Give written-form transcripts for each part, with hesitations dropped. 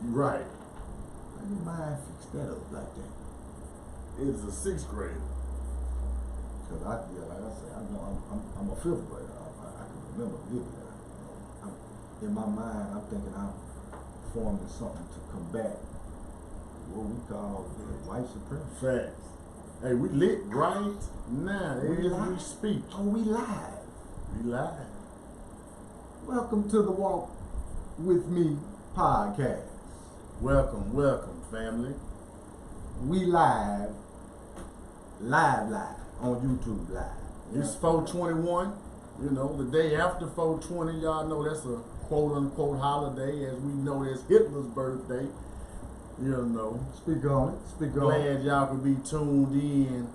Right. How your mind fix that up like that? It's a sixth grader. Cause like I said, I know I'm a fifth grader. I can remember vividly. In my mind, I'm thinking I'm forming something to combat what we call white supremacy. Facts. Hey, we lit right now as we speak. Oh, we live. We live. Welcome to the Walk With Me podcast. Welcome, family. We live on YouTube live. It's 421. You know, the day after 420, y'all know that's a quote-unquote holiday. As we know, that's Hitler's birthday. You know. Speak on it. Glad y'all could be tuned in,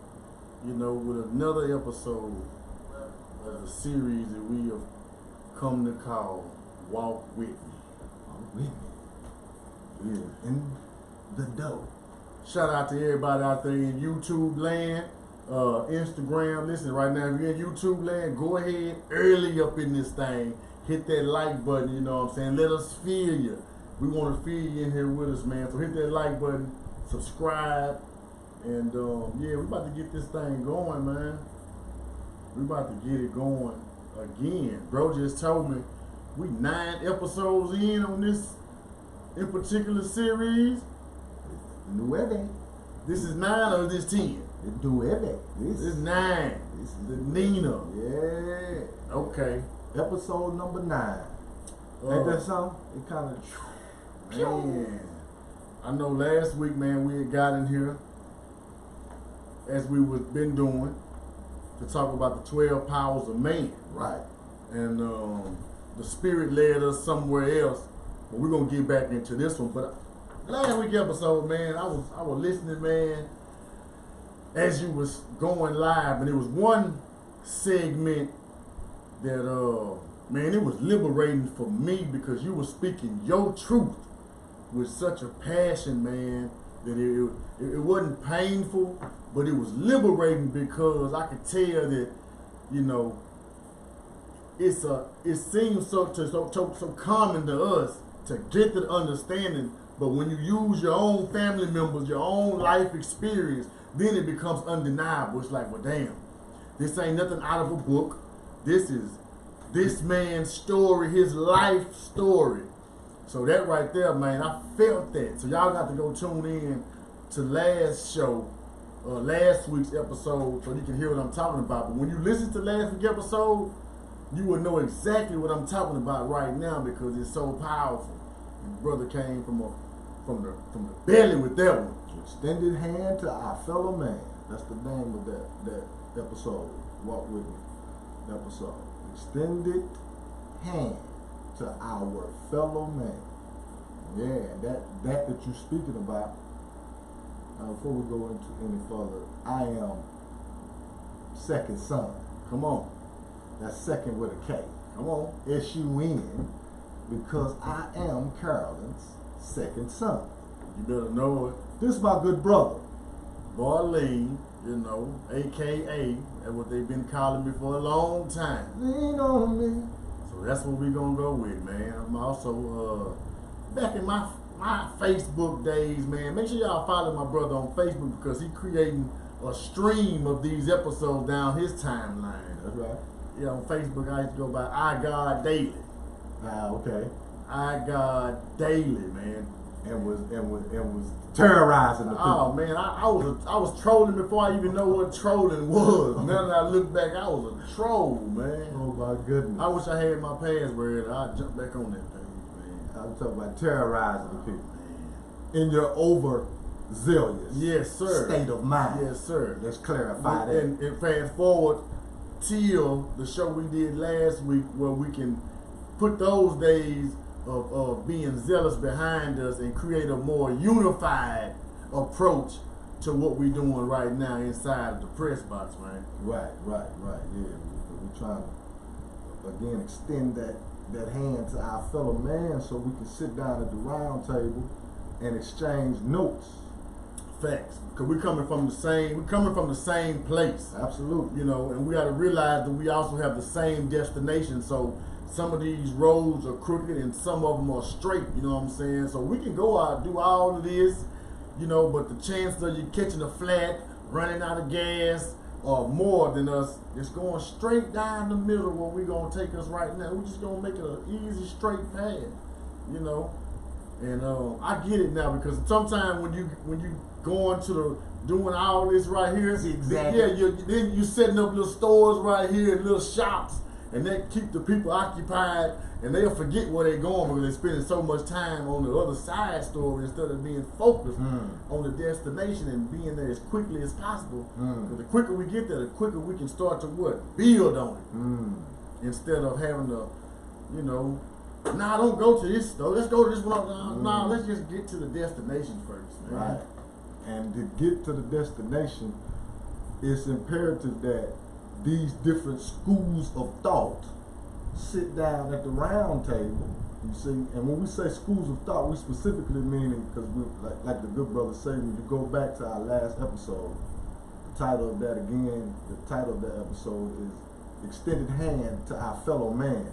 you know, with another episode of the series that we have come to call Walk With Me. Walk With Me. Yeah, in the dough. Shout out to everybody out there in YouTube land, Instagram. Listen, right now, if you're in YouTube land, go ahead early up in this thing. Hit that like button, you know what I'm saying? Let us feel you. We want to feel you in here with us, man. So hit that like button, subscribe, and yeah, we about to get this thing going, man. We about to get it going again. Bro just told me we 9 episodes in on this in particular series. Nueve. This is 9 or is this 10? Nueve. This is 9. This is the Nina. Yeah. Okay. Episode number 9. Ain't that something? It kind of. Man, I know last week, man, we had got in here as we was been doing to talk about the 12 powers of man. Right. And the spirit led us somewhere else. But we're gonna get back into this one. But last week episode, man, I was listening, man, as you was going live, and it was one segment that man, it was liberating for me because you were speaking your truth with such a passion, man, that it wasn't painful, but it was liberating because I could tell that, you know, it seems so common to us to get the understanding, but when you use your own family members, your own life experience, then it becomes undeniable. It's like, well, damn, this ain't nothing out of a book. This is this man's story, his life story. So that right there, man, I felt that. So y'all got to go tune in to last week's episode, so you can hear what I'm talking about. But when you listen to last week's episode, you will know exactly what I'm talking about right now because it's so powerful. And brother came from the belly with that one. Extended hand to our fellow man. That's the name of that episode. Walk With Me episode. Extended hand to our fellow man. Yeah, that you're speaking about. Before we go into any further, I am second son. Come on. That's second with a K. Come on. S-U-N, because I am Carolyn's second son. You better know it. This is my good brother. Barleen, you know, AKA, that's what they've been calling me for a long time. Lean on me. So that's what we're gonna go with, man. I'm also back in my Facebook days, man. Make sure y'all follow my brother on Facebook because he's creating a stream of these episodes down his timeline. That's right. Yeah, on Facebook I used to go by I God Daily. Okay. I God Daily, man. And was terrorizing the people. Oh man, I was trolling before I even know what trolling was. Now that I look back, I was a troll, man. Oh my goodness. I wish I had my password. I'd jump back on that page, man. I'm talking about terrorizing the people. In your overzealous state of mind. Yes, sir. Let's clarify that. And fast forward till the show we did last week where we can put those days of being zealous behind us and create a more unified approach to what we're doing right now inside of the press box, man. Right. Yeah, we're trying to again extend that hand to our fellow man so we can sit down at the round table and exchange notes. Facts. Because we're coming from the same place. Absolutely. You know, and we got to realize that we also have the same destination. So some of these roads are crooked and some of them are straight, you know what I'm saying? So we can go out and do all of this, you know, but the chance of you catching a flat, running out of gas, or more than us, it's going straight down the middle where we're going to take us right now. We're just going to make it an easy, straight path, you know? And I get it now, because sometimes when you go into the doing all this right here, exactly. Yeah, then you setting up little stores right here and little shops, and that keep the people occupied, and they'll forget where they're going because they're spending so much time on the other side story instead of being focused on the destination and being there as quickly as possible. Because the quicker we get there, the quicker we can start to build on it, instead of having to, you know, nah, don't go to this store. Let's go to this one. Nah, let's just get to the destination first, man. Right. And to get to the destination, it's imperative that these different schools of thought sit down at the round table, you see. And when we say schools of thought, we specifically mean, because like the good brother said, when you go back to our last episode, the title of that episode is Extended Hand to Our Fellow Man.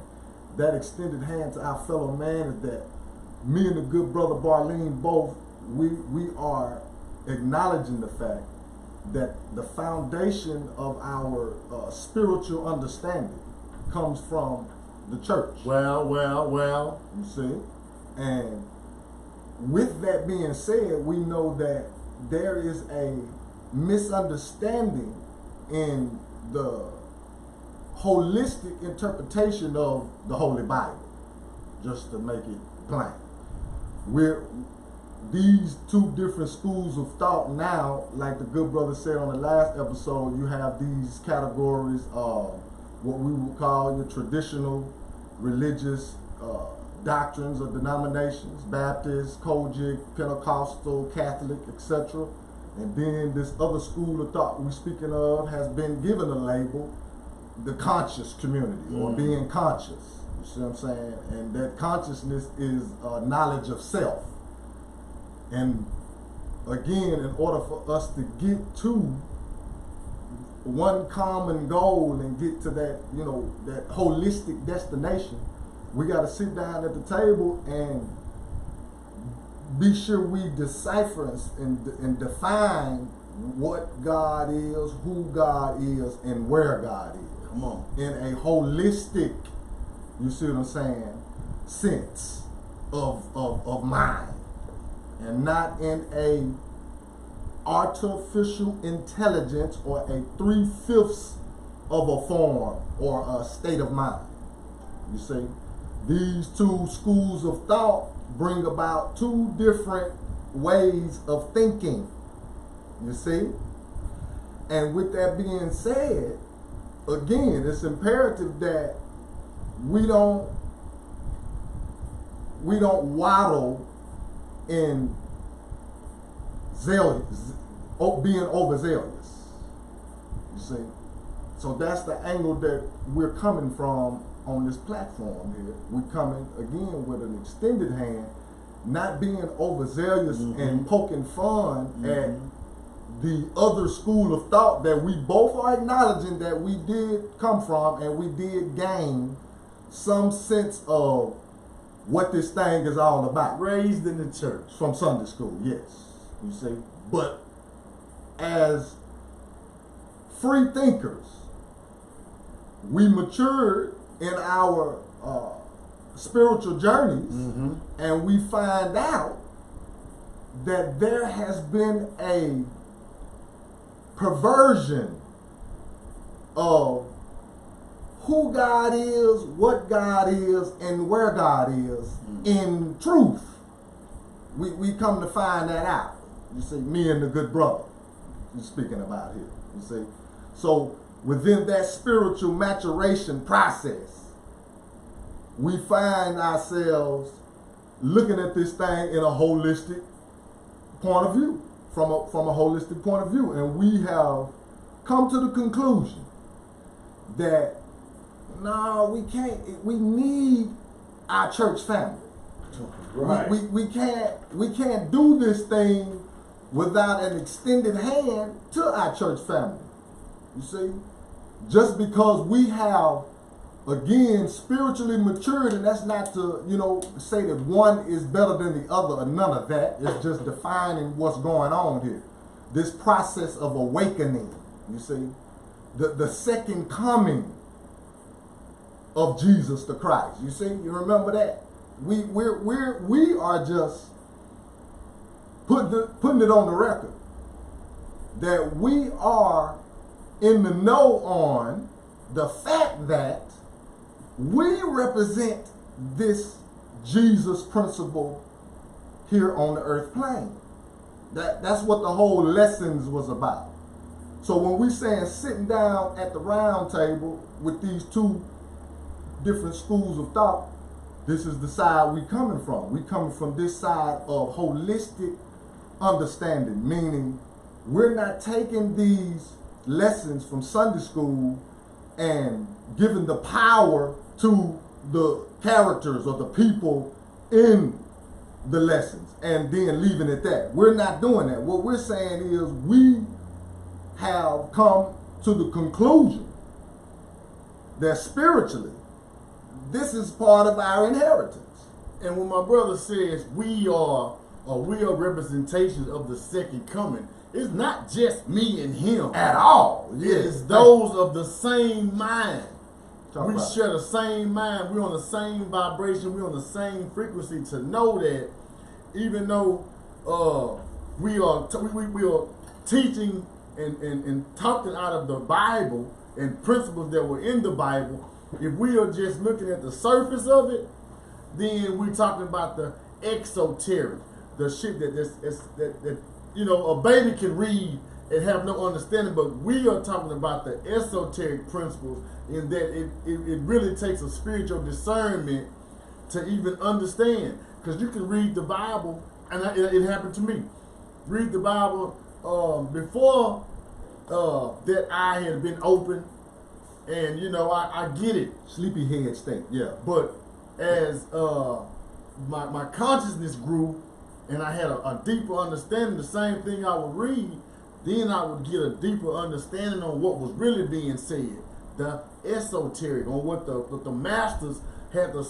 That extended hand to our fellow man is that me and the good brother Barleen both, we are acknowledging the fact that the foundation of our spiritual understanding comes from the church. Well. You see? And with that being said, we know that there is a misunderstanding in the holistic interpretation of the Holy Bible, just to make it plain. These two different schools of thought now, like the good brother said on the last episode, you have these categories of what we would call your traditional religious doctrines or denominations: Baptist, Kojic, Pentecostal, Catholic, etc. And then this other school of thought we're speaking of has been given a label, the conscious community, or being conscious. You see what I'm saying? And that consciousness is knowledge of self. And again, in order for us to get to one common goal and get to that, you know, that holistic destination, we got to sit down at the table and be sure we decipher and define what God is, who God is, and where God is. Come on. In a holistic, you see what I'm saying, sense of mind. And not in a artificial intelligence or a 3/5 of a form or a state of mind. You see, these two schools of thought bring about two different ways of thinking. You see? And with that being said, again, it's imperative that we don't waddle in being overzealous. You see? So that's the angle that we're coming from on this platform here. We're coming again with an extended hand, not being overzealous and poking fun at the other school of thought that we both are acknowledging that we did come from, and we did gain some sense of what this thing is all about. Raised in the church. From Sunday school, yes. You see? But as free thinkers, we matured in our spiritual journeys, and we find out that there has been a perversion of who God is, what God is, and where God is in truth. We come to find that out. You see, me and the good brother you're speaking about here. You see? So within that spiritual maturation process, we find ourselves looking at this thing in a holistic point of view, from a holistic point of view. And we have come to the conclusion that no, we can't. We need our church family. Right. We can't do this thing without an extended hand to our church family. You see, just because we have Again, spiritually matured, and that's not to, say that one is better than the other or none of that. It's just defining what's going on here. This process of awakening, you see, the second coming of Jesus the Christ. You see, you remember that? We are just putting it on the record that we are in the know on the fact that we represent this Jesus principle here on the earth plane. That's what the whole lessons was about. So when we saying sitting down at the round table with these two different schools of thought, this is the side we coming from. We coming from this side of holistic understanding, meaning we're not taking these lessons from Sunday school and giving the power to the characters or the people in the lessons and then leaving it at that. We're not doing that. What we're saying is we have come to the conclusion that spiritually this is part of our inheritance. And when my brother says we are representations of the second coming, it's not just me and him at all. Yes. It's those of the same mind. We share the same mind. We're on the same vibration. We're on the same frequency to know that even though we are teaching and talking out of the Bible and principles that were in the Bible, if we are just looking at the surface of it, then we're talking about the exoteric, the shit that a baby can read and have no understanding, but we are talking about the esoteric principles in that it really takes a spiritual discernment to even understand. Because you can read the Bible, and it happened to me. Read the Bible before that eye had been open, and I get it. Sleepyhead state, yeah. But as my consciousness grew, and I had a deeper understanding, the same thing I would read, then I would get a deeper understanding on what was really being said, the esoteric, on what the masters had to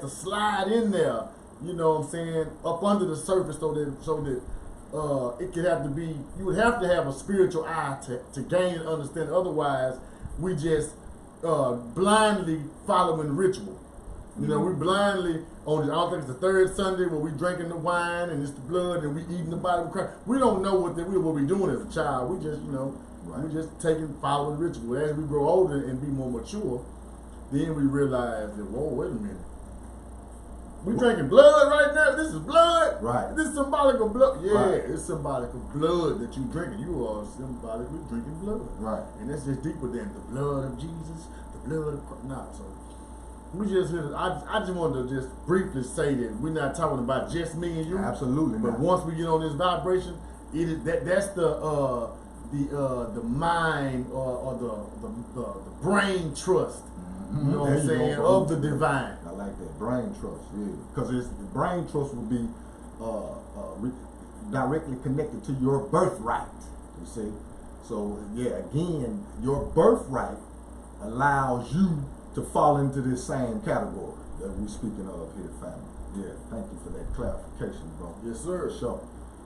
slide in there. You know what I'm saying? Up under the surface, so that it could have to be. You would have to have a spiritual eye to gain and understand. Otherwise, we just blindly following ritual. We blindly on. I don't think it's the third Sunday where we drinking the wine and it's the blood and we eating the body of Christ. We don't know what we doing as a child. We just we just following ritual. As we grow older and be more mature, then we realize that wait a minute. We drinking blood right now. This is blood. Right. This is symbolic of blood. Yeah, right. It's symbolic of blood that you drinking. You are symbolically drinking blood. Right. And that's just deeper than the blood of Jesus, the blood of Christ. Nah, so we just I just wanted to just briefly say that we're not talking about just me and you. Absolutely. But once we get on this vibration, that's the mind or the brain trust. You know what I'm saying? Of the divine. I like that. Brain trust, yeah. Because brain trust will be directly connected to your birthright, you see. So, yeah, again, your birthright allows you to fall into this same category that we're speaking of here, family. Yeah, thank you for that clarification, bro. Yes, sir. For sure.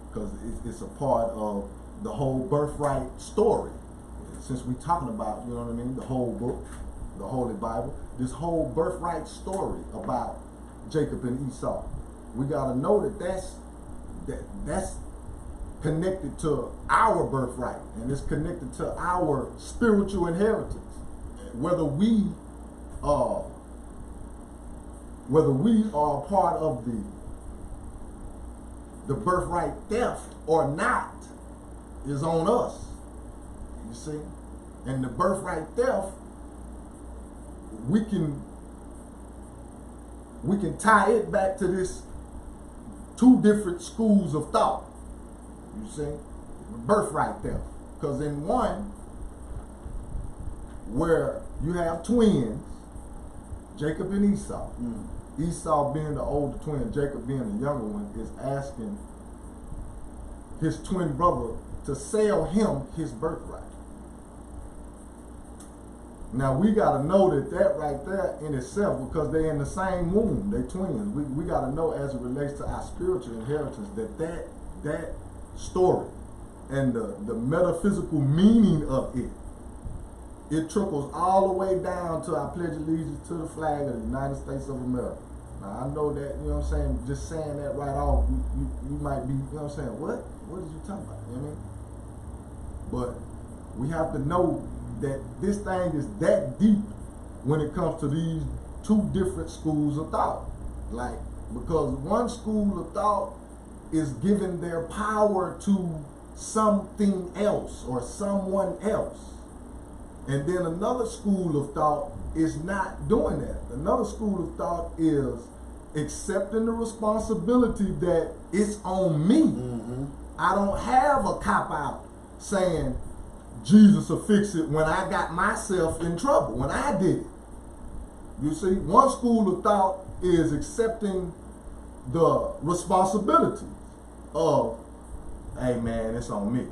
Because it's a part of the whole birthright story. Since we're talking about, you know what I mean, the whole book, the Holy Bible, this whole birthright story about Jacob and Esau, we gotta know that's connected to our birthright, and it's connected to our spiritual inheritance. Whether we are a part of the birthright theft or not is on us. You see, and the birthright theft, we can tie it back to this two different schools of thought. You see, birthright theft, because in one where you have twins, Jacob and Esau. Esau being the older twin, Jacob being the younger one, is asking his twin brother to sell him his birthright. Now we gotta know that right there in itself, because they're in the same womb, they twins. We gotta know as it relates to our spiritual inheritance that story and the metaphysical meaning of it trickles all the way down to I pledge allegiance to the flag of the United States of America. Now I know that, you know what I'm saying, just saying that right off, you might be, you know what I'm saying, what is you talking about, you know what I mean? But we have to know that this thing is that deep when it comes to these two different schools of thought. Like, because one school of thought is giving their power to something else or someone else. And then another school of thought is not doing that. Another school of thought is accepting the responsibility that it's on me. Mm-hmm. I don't have a cop-out saying, Jesus will fix it when I got myself in trouble, when I did it. You see, one school of thought is accepting the responsibility of, hey man, it's on me.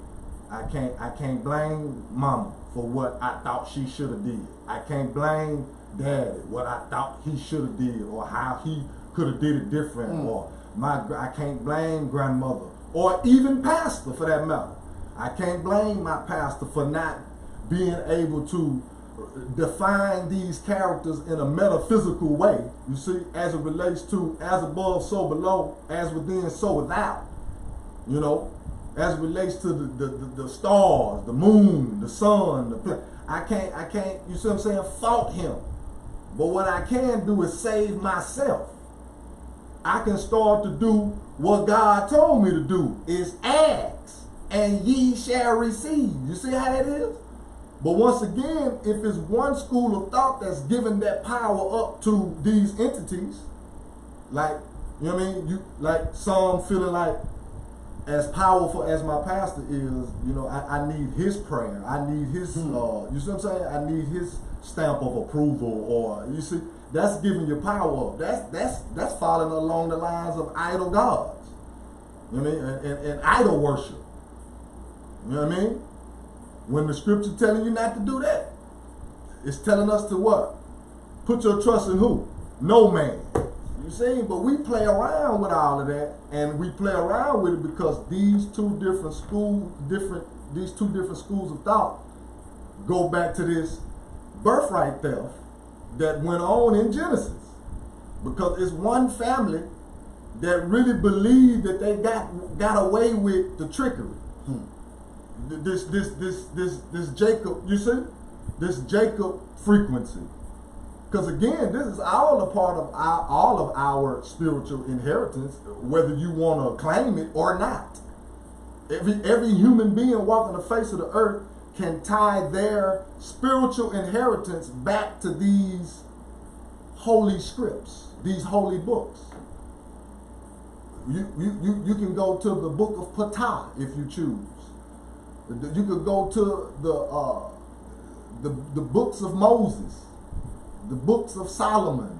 I can't blame mama for what I thought she should have did. I can't blame daddy what I thought he should have did, or how he could have did it different, or I can't blame grandmother, or even pastor for that matter. I can't blame my pastor for not being able to define these characters in a metaphysical way, you see, as it relates to as above, so below, as within, so without, you know, as it relates to the stars, the moon, the sun, the planet. I can't, you see what I'm saying, fault him. But what I can do is save myself. I can start to do what God told me to do, is ask, and ye shall receive. You see how that is? But once again, if it's one school of thought that's giving that power up to these entities, like, you know what I mean? You like some feeling like, as powerful as my pastor is, you know, I need his prayer. I need his, you see what I'm saying? I need his stamp of approval, or, you see, that's giving you power up. That's following along the lines of idol gods. You know what I mean? And idol worship. You know what I mean? When the scripture telling you not to do that, it's telling us to what? Put your trust in who? No man. You see? But we play around with all of that, and we play around with it because these two different schools of thought go back to this birthright theft that went on in Genesis. Because it's one family that really believed that they got away with the trickery. This Jacob, you see? This Jacob frequency. Because again, this is all a part of all of our spiritual inheritance, whether you want to claim it or not. Every human being walking the face of the earth can tie their spiritual inheritance back to these holy scripts, these holy books. You can go to the book of Ptah if you choose. You could go to the books of Moses, the books of Solomon.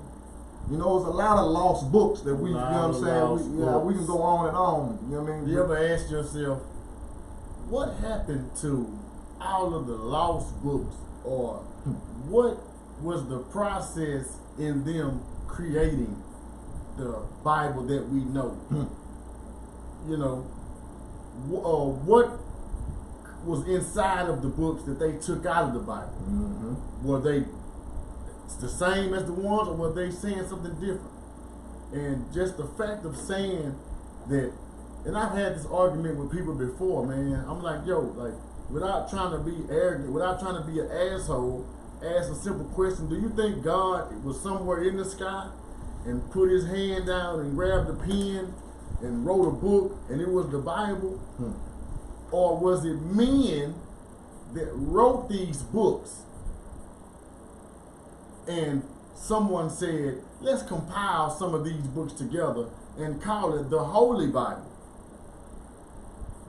You know, there's a lot of lost books that we, you know what I'm saying? We can go on and on. You know what I mean? You ever ask yourself, what happened to all of the lost books, or what was the process in them creating the Bible that we know? You know, what was inside of the books that they took out of the Bible? Were they the same as the ones, or were they saying something different? And just the fact of saying that, and I've had this argument with people before, man. I'm like, yo, like, without trying to be arrogant, without trying to be an asshole, ask a simple question. Do you think God was somewhere in the sky and put his hand down and grabbed a pen and wrote a book and it was the Bible? Or was it men that wrote these books and someone said, let's compile some of these books together and call it the Holy Bible?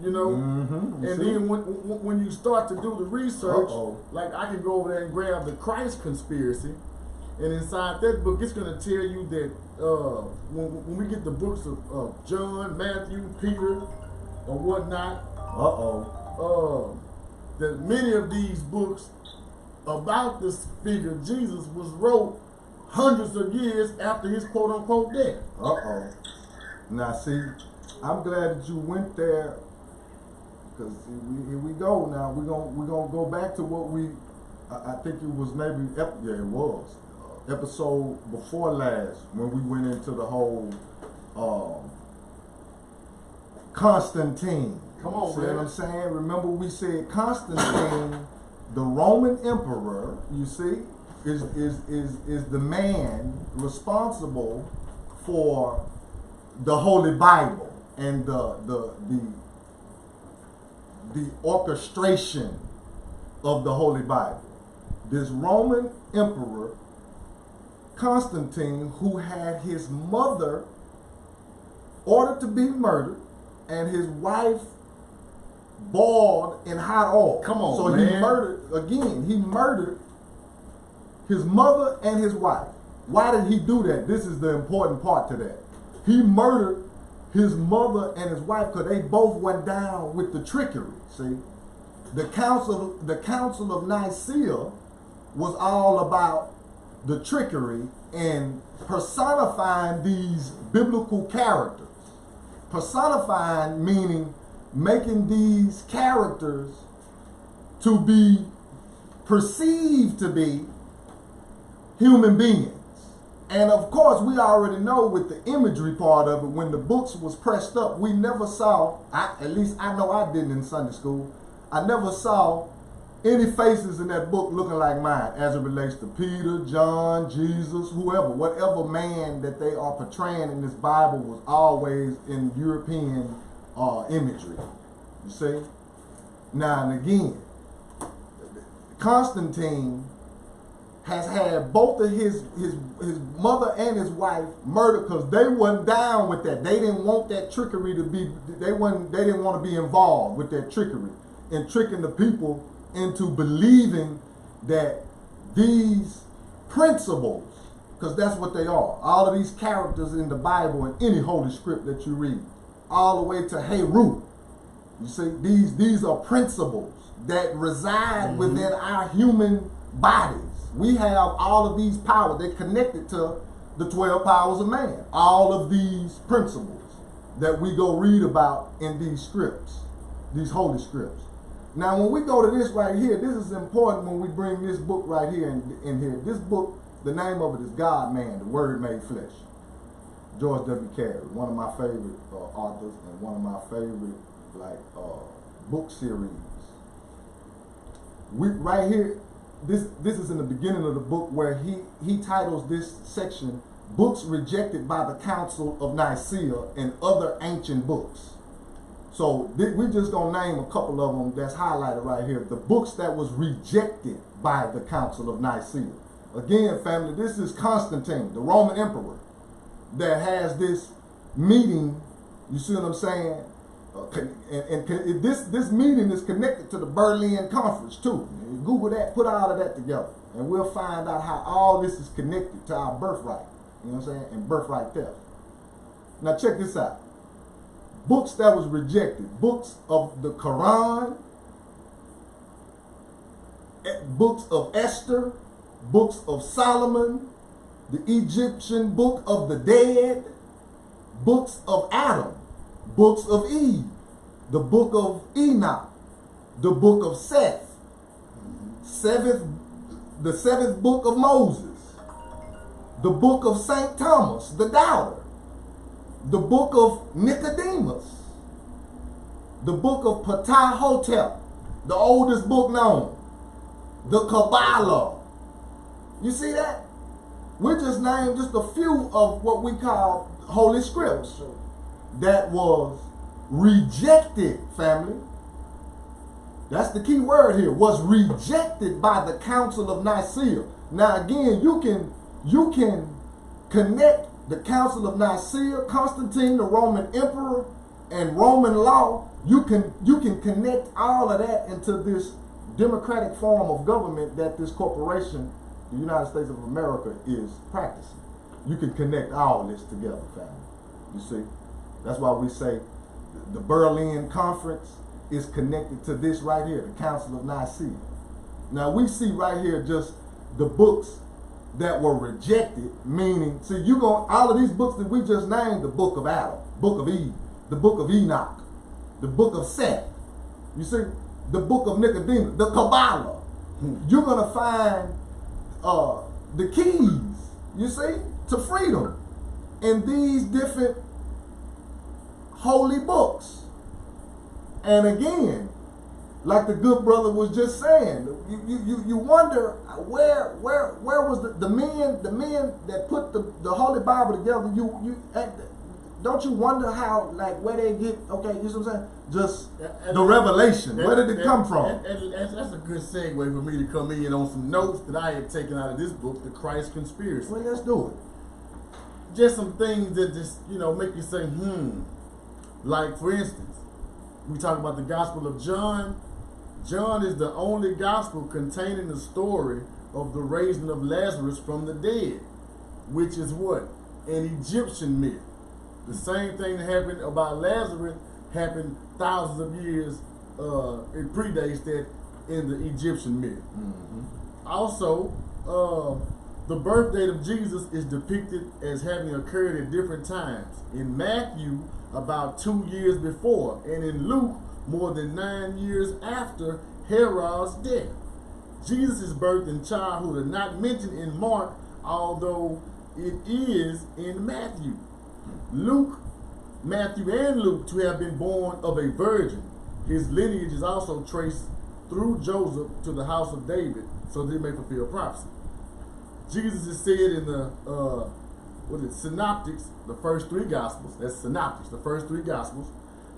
You know? And then when you start to do the research, like I can go over there and grab the Christ conspiracy, and inside that book, it's going to tell you that when we get the books of John, Matthew, Peter, or whatnot, that many of these books about this figure Jesus was wrote hundreds of years after his quote unquote death. Now see, I'm glad that you went there, because here we go. Now we're gonna go back to what I think it was maybe it was episode before last when we went into the whole Constantine. Come on, see man. what I'm saying? Remember we said Constantine, the Roman emperor, you see, is the man responsible for the Holy Bible and the orchestration of the Holy Bible. This Roman emperor Constantine, who had his mother ordered to be murdered and his wife boiled in hot oil. Come on, so man. He murdered his mother and his wife. Why did he do that? This is the important part to that. He murdered his mother and his wife because they both went down with the trickery. See, the council of Nicaea was all about the trickery and personifying these biblical characters. Personifying meaning making these characters to be perceived to be human beings. And of course, we already know with the imagery part of it, when the books was pressed up, we never saw, at least I know I didn't in Sunday school, I never saw any faces in that book looking like mine as it relates to Peter, John, Jesus, whoever. Whatever man that they are portraying in this Bible was always in European imagery. You see? Now and again, Constantine has had both of his mother and his wife murdered because they wasn't down with that. They didn't want that trickery to be, they didn't want to be involved with that trickery and tricking the people into believing that these principles, because that's what they are, all of these characters in the Bible and any holy script that you read, all the way to Heru. You see, these are principles that reside within our human bodies. We have all of these powers. They're connected to the 12 powers of man. All of these principles that we go read about in these scripts, these holy scripts. Now, when we go to this right here, this is important when we bring this book right here in here. This book, the name of it is God Man, the Word Made Flesh. George W. Carey, one of my favorite authors and one of my favorite book series. Right here, this is in the beginning of the book where he titles this section, Books Rejected by the Council of Nicaea and Other Ancient Books. So we're just going to name a couple of them that's highlighted right here. The books that was rejected by the Council of Nicaea. Again, family, this is Constantine, the Roman emperor, that has this meeting, you see what I'm saying? This meeting is connected to the Berlin Conference too. Google that, put all of that together, and we'll find out how all this is connected to our birthright. You know what I'm saying? And birthright theft. Now check this out. Books that was rejected. Books of the Quran, books of Esther, books of Solomon, the Egyptian book of the dead, books of Adam, books of Eve, the book of Enoch, the book of Seth, the seventh book of Moses, the book of St. Thomas, the doubter, the book of Nicodemus, the book of Ptah-hotep, the oldest book known, the Kabbalah. You see that? We just named just a few of what we call holy scripts that was rejected, family. That's the key word here, was rejected by the Council of Nicaea. Now again, you can connect the Council of Nicaea, Constantine, the Roman emperor, and Roman law. You can connect all of that into this democratic form of government that this corporation, the United States of America, is practicing. You can connect all this together, family. You see? That's why we say the Berlin Conference is connected to this right here, the Council of Nicaea. Now we see right here just the books that were rejected, meaning, see, all of these books that we just named, the book of Adam, book of Eve, the book of Enoch, the book of Seth, you see, the book of Nicodemus, the Kabbalah. You're going to find the keys, you see, to freedom in these different holy books. And again, like the good brother was just saying, you wonder where was the men that put the Holy Bible together. Don't you wonder how, like, where they get, okay, you know what I'm saying? Just the revelation. Where did it come from? And that's a good segue for me to come in on some notes that I had taken out of this book, The Christ Conspiracy. Well, let's do it. Just some things that just, make you say, Like, for instance, we talk about the Gospel of John. John is the only gospel containing the story of the raising of Lazarus from the dead, which is what? An Egyptian myth. The same thing that happened about Lazarus happened thousands of years, it predates that in the Egyptian myth. Also, the birth date of Jesus is depicted as having occurred at different times. In Matthew, about 2 years before, and in Luke, more than 9 years after Herod's death. Jesus' birth and childhood are not mentioned in Mark, although it is in Matthew. Matthew and Luke to have been born of a virgin. His lineage is also traced through Joseph to the house of David, so they may fulfill prophecy. Jesus is said in the Synoptics, the first 3 Gospels, that's Synoptics, the first 3 Gospels,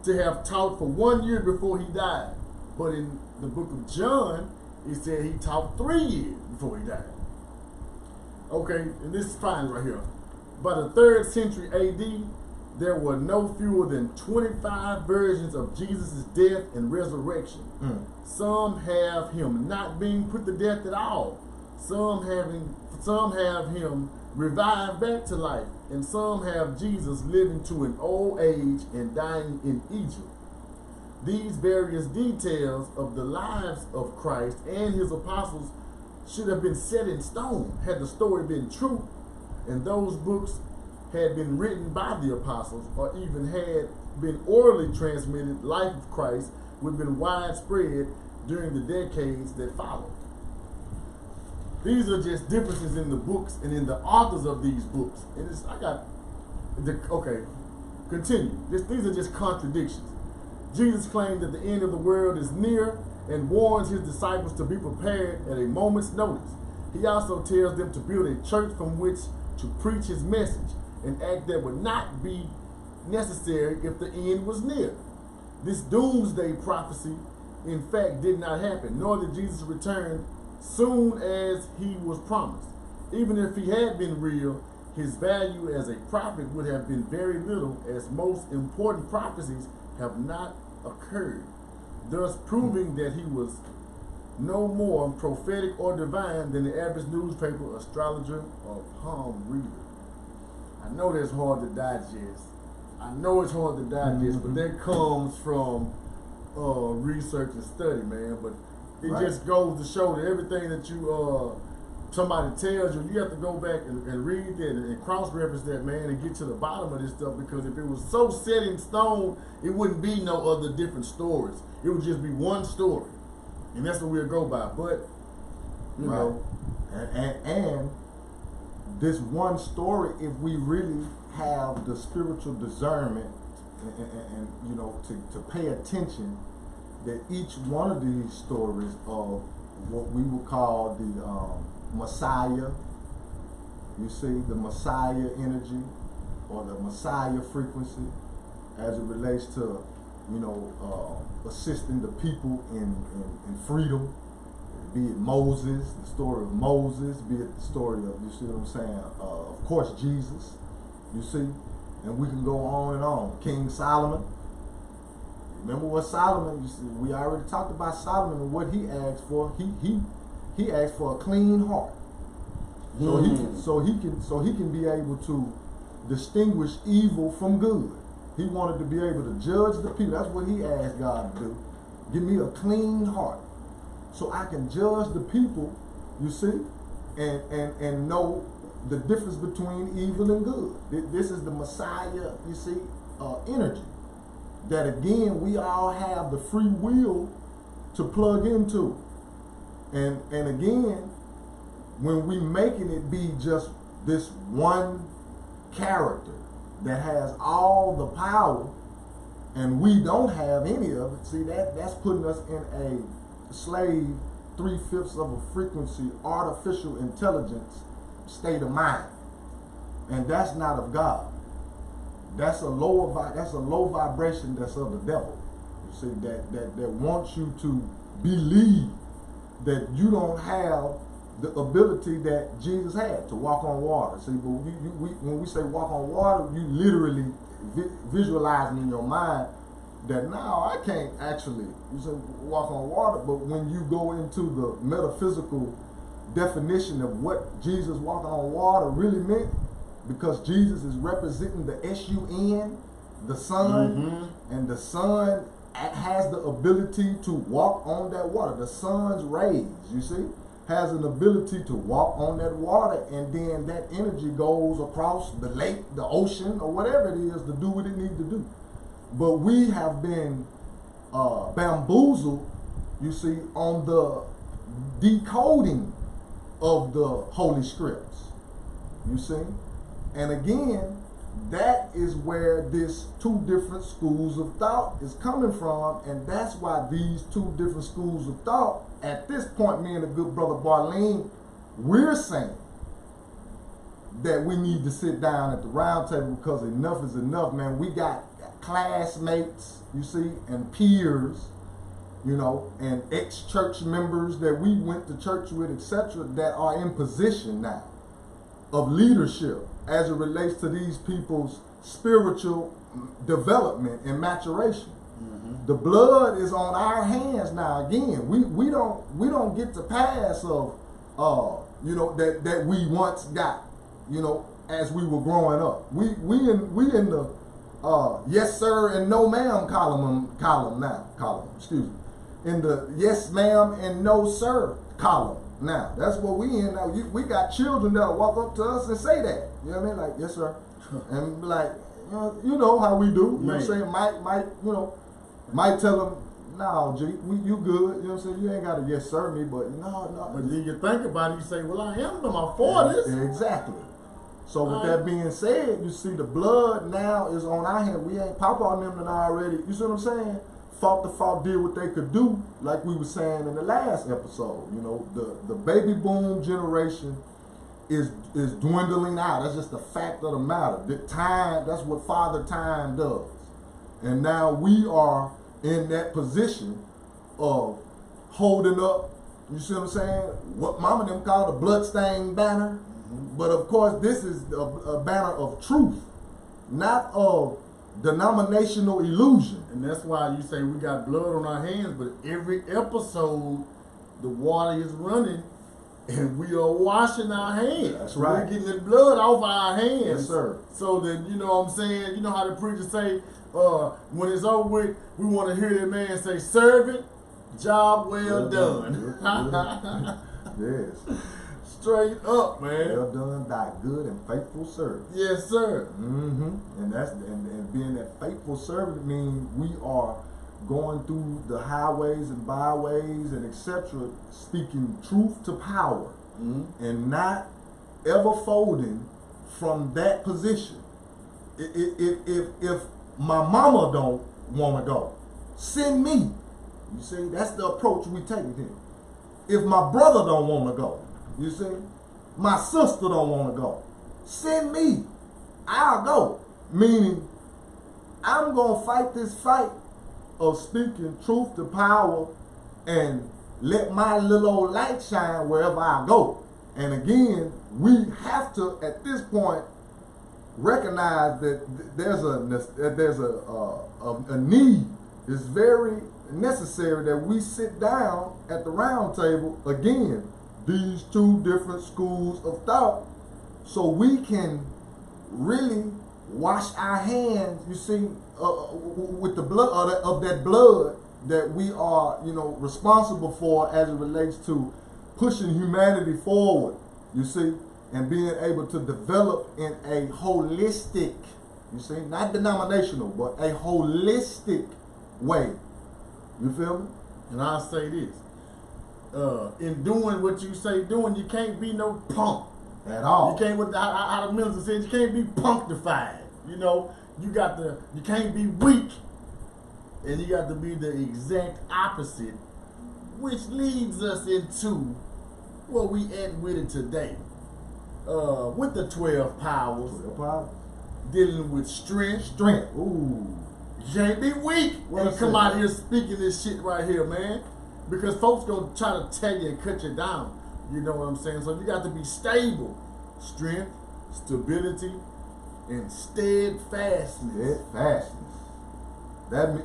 to have taught for 1 year before he died. But in the book of John, it said he taught 3 years before he died. Okay, and this is fine right here. By the 3rd century AD, there were no fewer than 25 versions of Jesus' death and resurrection. Some have him not being put to death at all. Some have him revived back to life, and some have Jesus living to an old age and dying in Egypt. These various details of the lives of Christ and his apostles should have been set in stone had the story been true, and those books had been written by the apostles, or even had been orally transmitted. Life of Christ would have been widespread during the decades that followed. These are just differences in the books and in the authors of these books. And continue. These are just contradictions. Jesus claimed that the end of the world is near and warns his disciples to be prepared at a moment's notice. He also tells them to build a church from which to preach his message, an act that would not be necessary if the end was near. This doomsday prophecy, in fact, did not happen, nor did Jesus return soon as he was promised. Even if he had been real, his value as a prophet would have been very little, as most important prophecies have not occurred, thus proving that he was no more prophetic or divine than the average newspaper, astrologer, or palm reader. I know that's hard to digest. But that comes from research and study, man. But it just goes to show that everything that somebody tells you, you have to go back and read that and cross-reference that, man, and get to the bottom of this stuff, because if it was so set in stone, it wouldn't be no other different stories. It would just be one story. And that's what we'll go by. But, you know. And this one story, if we really have the spiritual discernment and you know, to pay attention, that each one of these stories of what we would call the Messiah, you see, the Messiah energy or the Messiah frequency as it relates to, you know, assisting the people in freedom, be it Moses, the story of Moses, be it the story of, you see what I'm saying, of course Jesus, you see, and we can go on and on. King Solomon, remember what Solomon, you see, we already talked about Solomon and what he asked for. He asked for a clean heart. So he can be able to distinguish evil from good. He wanted to be able to judge the people. That's what he asked God to do. Give me a clean heart. so I can judge the people, you see, and know the difference between evil and good. This is the Messiah, you see, energy. That again, we all have the free will to plug into. And again, when we making it be just this one character that has all the power and we don't have any of it, see, that's putting us in a slave 3/5 of a frequency artificial intelligence state of mind. And that's not of God. That's a low vibration that's of the devil. You see, that wants you to believe that you don't have the ability that Jesus had to walk on water. See, but when we say walk on water, you literally visualizing in your mind that now I can't actually, you say walk on water, but when you go into the metaphysical definition of what Jesus walking on water really meant, because Jesus is representing the S-U-N, the Son, and the Son has the ability to walk on that water. The sun's rays, you see, has an ability to walk on that water, and then that energy goes across the lake, the ocean, or whatever it is to do what it needs to do. But we have been bamboozled, you see, on the decoding of the Holy Scripts, you see. And again, that is where this two different schools of thought is coming from, and that's why these two different schools of thought, at this point, me and the good brother Barlene, we're saying that we need to sit down at the round table because enough is enough, man. We got classmates, you see, and peers, you know, and ex-church members that we went to church with, etc., that are in position now of leadership as it relates to these people's spiritual development and maturation. The blood is on our hands now. Again, we don't get to pass of you know, that we once got, you know, as we were growing up. We in the yes sir and no ma'am column, excuse me. In the yes ma'am and no sir column now. That's what we in now. We got children that'll walk up to us and say that. You know what I mean? Like, yes sir. And be like, you know how we do. You know what I'm saying? Might tell them, no, G, you good. You know what I'm saying? You ain't got to yes sir me, but no. But then you think about it, you say, well, I am in my 40s. Exactly. So with that being said, you see the blood now is on our hand. We ain't Papa on them and already, you see what I'm saying? Fought, did what they could do, like we were saying in the last episode. You know, the baby boom generation is dwindling out. That's just the fact of the matter. The time, that's what Father Time does. And now we are in that position of holding up, you see what I'm saying? What Mama them call the bloodstained banner. But of course, this is a banner of truth, not of denominational illusion. And that's why you say we got blood on our hands, but every episode, the water is running and we are washing our hands. That's right. We're getting the blood off our hands. Yes, sir. So that, you know what I'm saying, you know how the preachers say, when it's over with, we want to hear that man say, servant, job well done. Yes. Straight up, man. Well done, thy good and faithful servant. Yes, sir. And that's and being that faithful servant means we are going through the highways and byways and etc., speaking truth to power, and not ever folding from that position. If my mama don't want to go, send me. You see, that's the approach we take here. If my brother don't want to go, you see, my sister don't want to go, send me. I'll go. Meaning, I'm going to fight this fight of speaking truth to power and let my little old light shine wherever I go. And again, we have to, at this point, recognize that there's a need. It's very necessary that we sit down at the round table again, these two different schools of thought, so we can really wash our hands, you see, with the blood of that blood that we are, responsible for as it relates to pushing humanity forward, you see, and being able to develop in a holistic, you see, not denominational, but a holistic way. You feel me? And I'll say this. In doing what you say doing, you can't be no punk. At all. You can't, how the minister said, you can't be punctified. You can't be weak. And you got to be the exact opposite, which leads us into where we at with it today. With the 12 powers. 12 powers. Dealing with strength. Strength. Ooh. You can't be weak and come out here speaking this shit right here, man. Because folks gonna try to tell you and cut you down. You know what I'm saying? So you got to be stable. Strength, stability, and steadfastness. Steadfastness. That's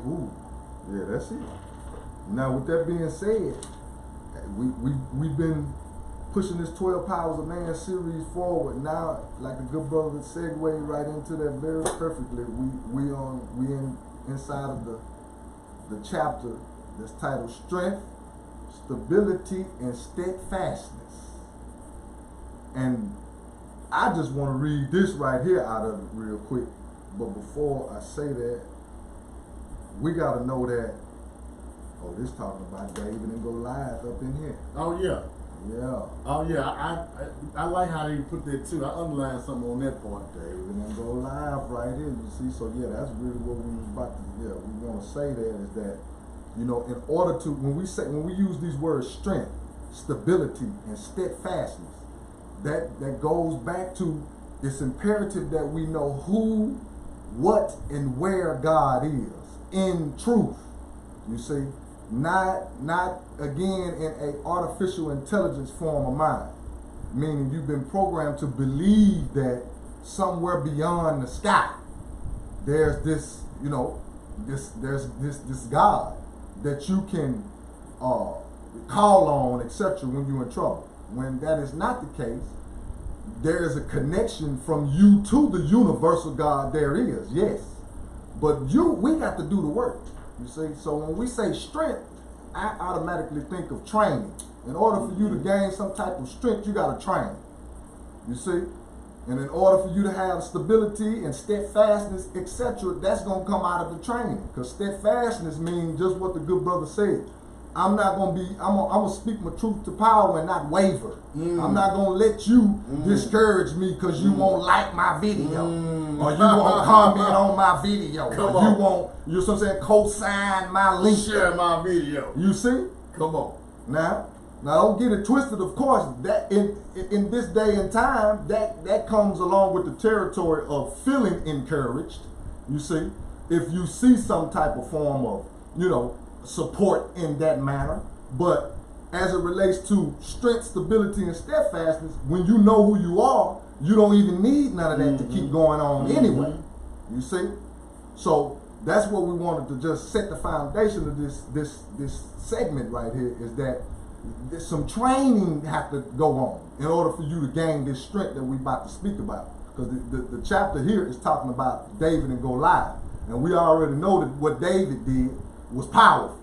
it. Now, with that being said, we've been pushing this 12 Powers of Man series forward. Now, like the good brother segued right into that very perfectly. We inside of the chapter that's titled Strength, Stability, and Steadfastness. And I just want to read this right here out of it real quick. But before I say that, we got to know that, this talking about David and Goliath up in here. Oh, yeah. Yeah. Oh, yeah. I like how they put that, too. I underlined something on that part. David and Goliath right here, you see. So, yeah, that's really what we was about to, we want to say there is that, in order to, when we use these words strength, stability, and steadfastness, that goes back to, it's imperative that we know who, what, and where God is in truth. You see, not again in a artificial intelligence form of mind, meaning you've been programmed to believe that somewhere beyond the sky there's this, there's this God that you can call on, etc. when you're in trouble. When that is not the case, there is a connection from you to the universal God there is, yes. But we got to do the work, you see. So when we say strength, I automatically think of training. In order for you to gain some type of strength, you got to train, you see. And in order for you to have stability and steadfastness, etc., that's going to come out of the training. Because steadfastness means just what the good brother said. I'm going to speak my truth to power and not waver. I'm not going to let you discourage me because you won't like my video. Or you won't comment on my video. You won't, you know what I'm saying, co-sign my link. Share my video. You see? Come on. Now don't get it twisted, of course. That in this day and time, that comes along with the territory of feeling encouraged. You see? If you see some type of form of, support in that manner. But as it relates to strength, stability, and steadfastness, when you know who you are, you don't even need none of that to keep going on anyway. You see? So that's what we wanted to just set the foundation of this segment right here, is that there's some training have to go on in order for you to gain this strength that we're about to speak about. Because the chapter here is talking about David and Goliath. And we already know that what David did was powerful.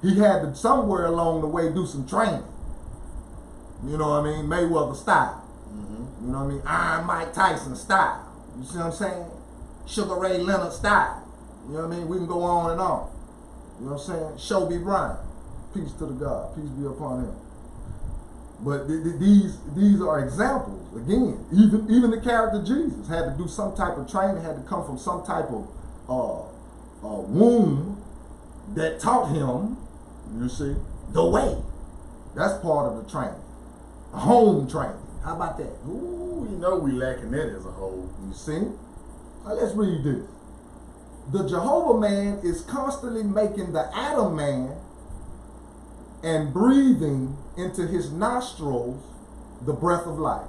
He had to somewhere along the way do some training. You know what I mean? Mayweather style. You know what I mean? Iron Mike Tyson style. You see what I'm saying? Sugar Ray Leonard style. You know what I mean? We can go on and on. You know what I'm saying? Shelby Bryant. Peace to the God. Peace be upon him. But these are examples. Again, even the character Jesus had to do some type of training, had to come from some type of womb that taught him, you see, the way. That's part of the training. Home training. How about that? Ooh, we lacking that as a whole. You see? Now let's read this. The Jehovah man is constantly making the Adam man and breathing into his nostrils the breath of life.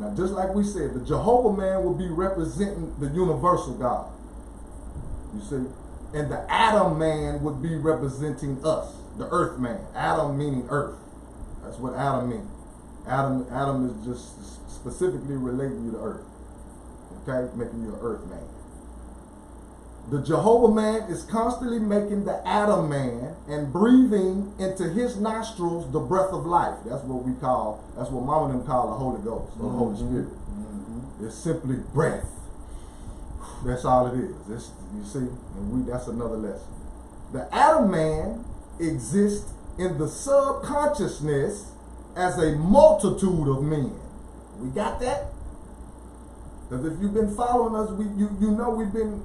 Now, just like we said, the Jehovah man will be representing the universal God. You see? And the Adam man would be representing us, the earth man. Adam meaning earth. That's what Adam means. Adam is just specifically relating you to earth. Okay? Making you an earth man. The Jehovah man is constantly making the Adam man and breathing into his nostrils the breath of life. That's what Mama and them call the Holy Ghost or the Holy Spirit. It's simply breath. That's all it is. You see, and that's another lesson. The Adam man exists in the subconsciousness as a multitude of men. We got that? Because if you've been following us, you know we've been,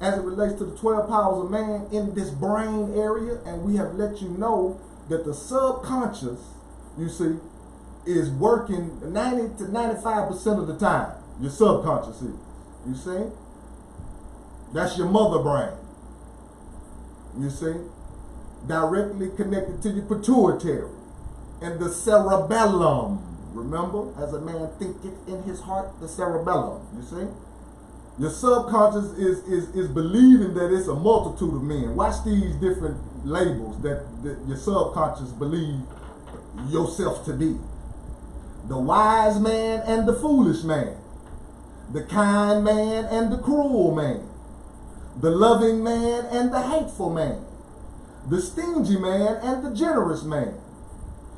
as it relates to the 12 powers of man, in this brain area, and we have let you know that the subconscious, you see, is working 90 to 95% of the time. Your subconscious is. You see? That's your mother brain. You see? Directly connected to your pituitary and the cerebellum. Remember? As a man thinketh in his heart, the cerebellum. You see? Your subconscious is believing that it's a multitude of men. Watch these different labels that your subconscious believe yourself to be. The wise man and the foolish man. The kind man and the cruel man. The loving man and the hateful man. The stingy man and the generous man.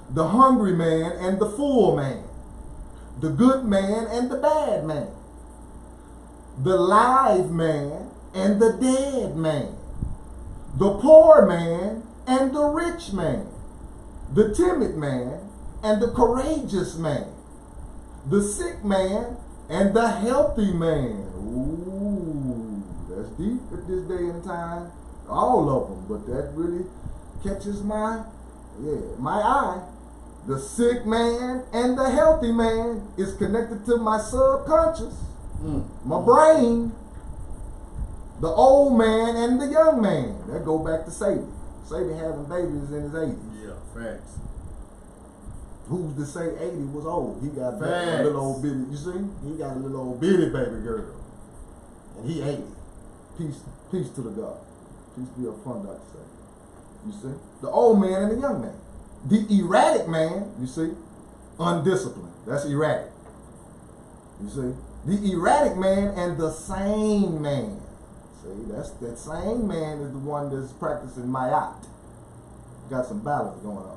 The hungry man and the full man. The good man and the bad man. The live man and the dead man. The poor man and the rich man. The timid man and the courageous man. The sick man and the healthy man. Ooh, that's deep at this day and time. All of them, but that really catches my eye. The sick man and the healthy man is connected to my subconscious, my brain. The old man and the young man, that go back to Sadie. Sadie having babies in his 80s. Yeah, facts. Who's to say 80 was old? He got a little old bitty, you see? He got a little old bitty baby girl. And he 80. Peace to the God. Peace be upon Dr. Sadie. You see? The old man and the young man. The erratic man, you see? Undisciplined. That's erratic. You see? The erratic man and the sane man. See, that sane man is the one that's practicing mayat. Got some balance going on.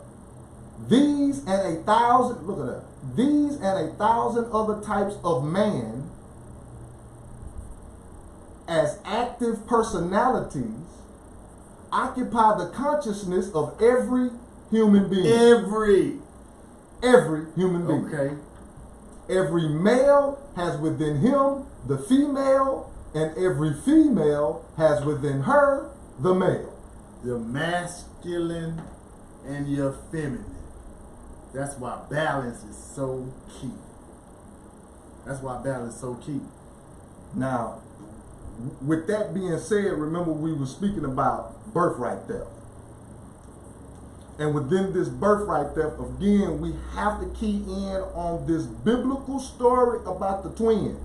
These and 1,000, look at that. These and 1,000 other types of man as active personalities occupy the consciousness of every human being. Every human being. Okay. Every male has within him the female, and every female has within her the male. Your masculine and your feminine. That's why balance is so key. Now, with that being said, remember we were speaking about birthright theft. And within this birthright theft, again, we have to key in on this biblical story about the twins.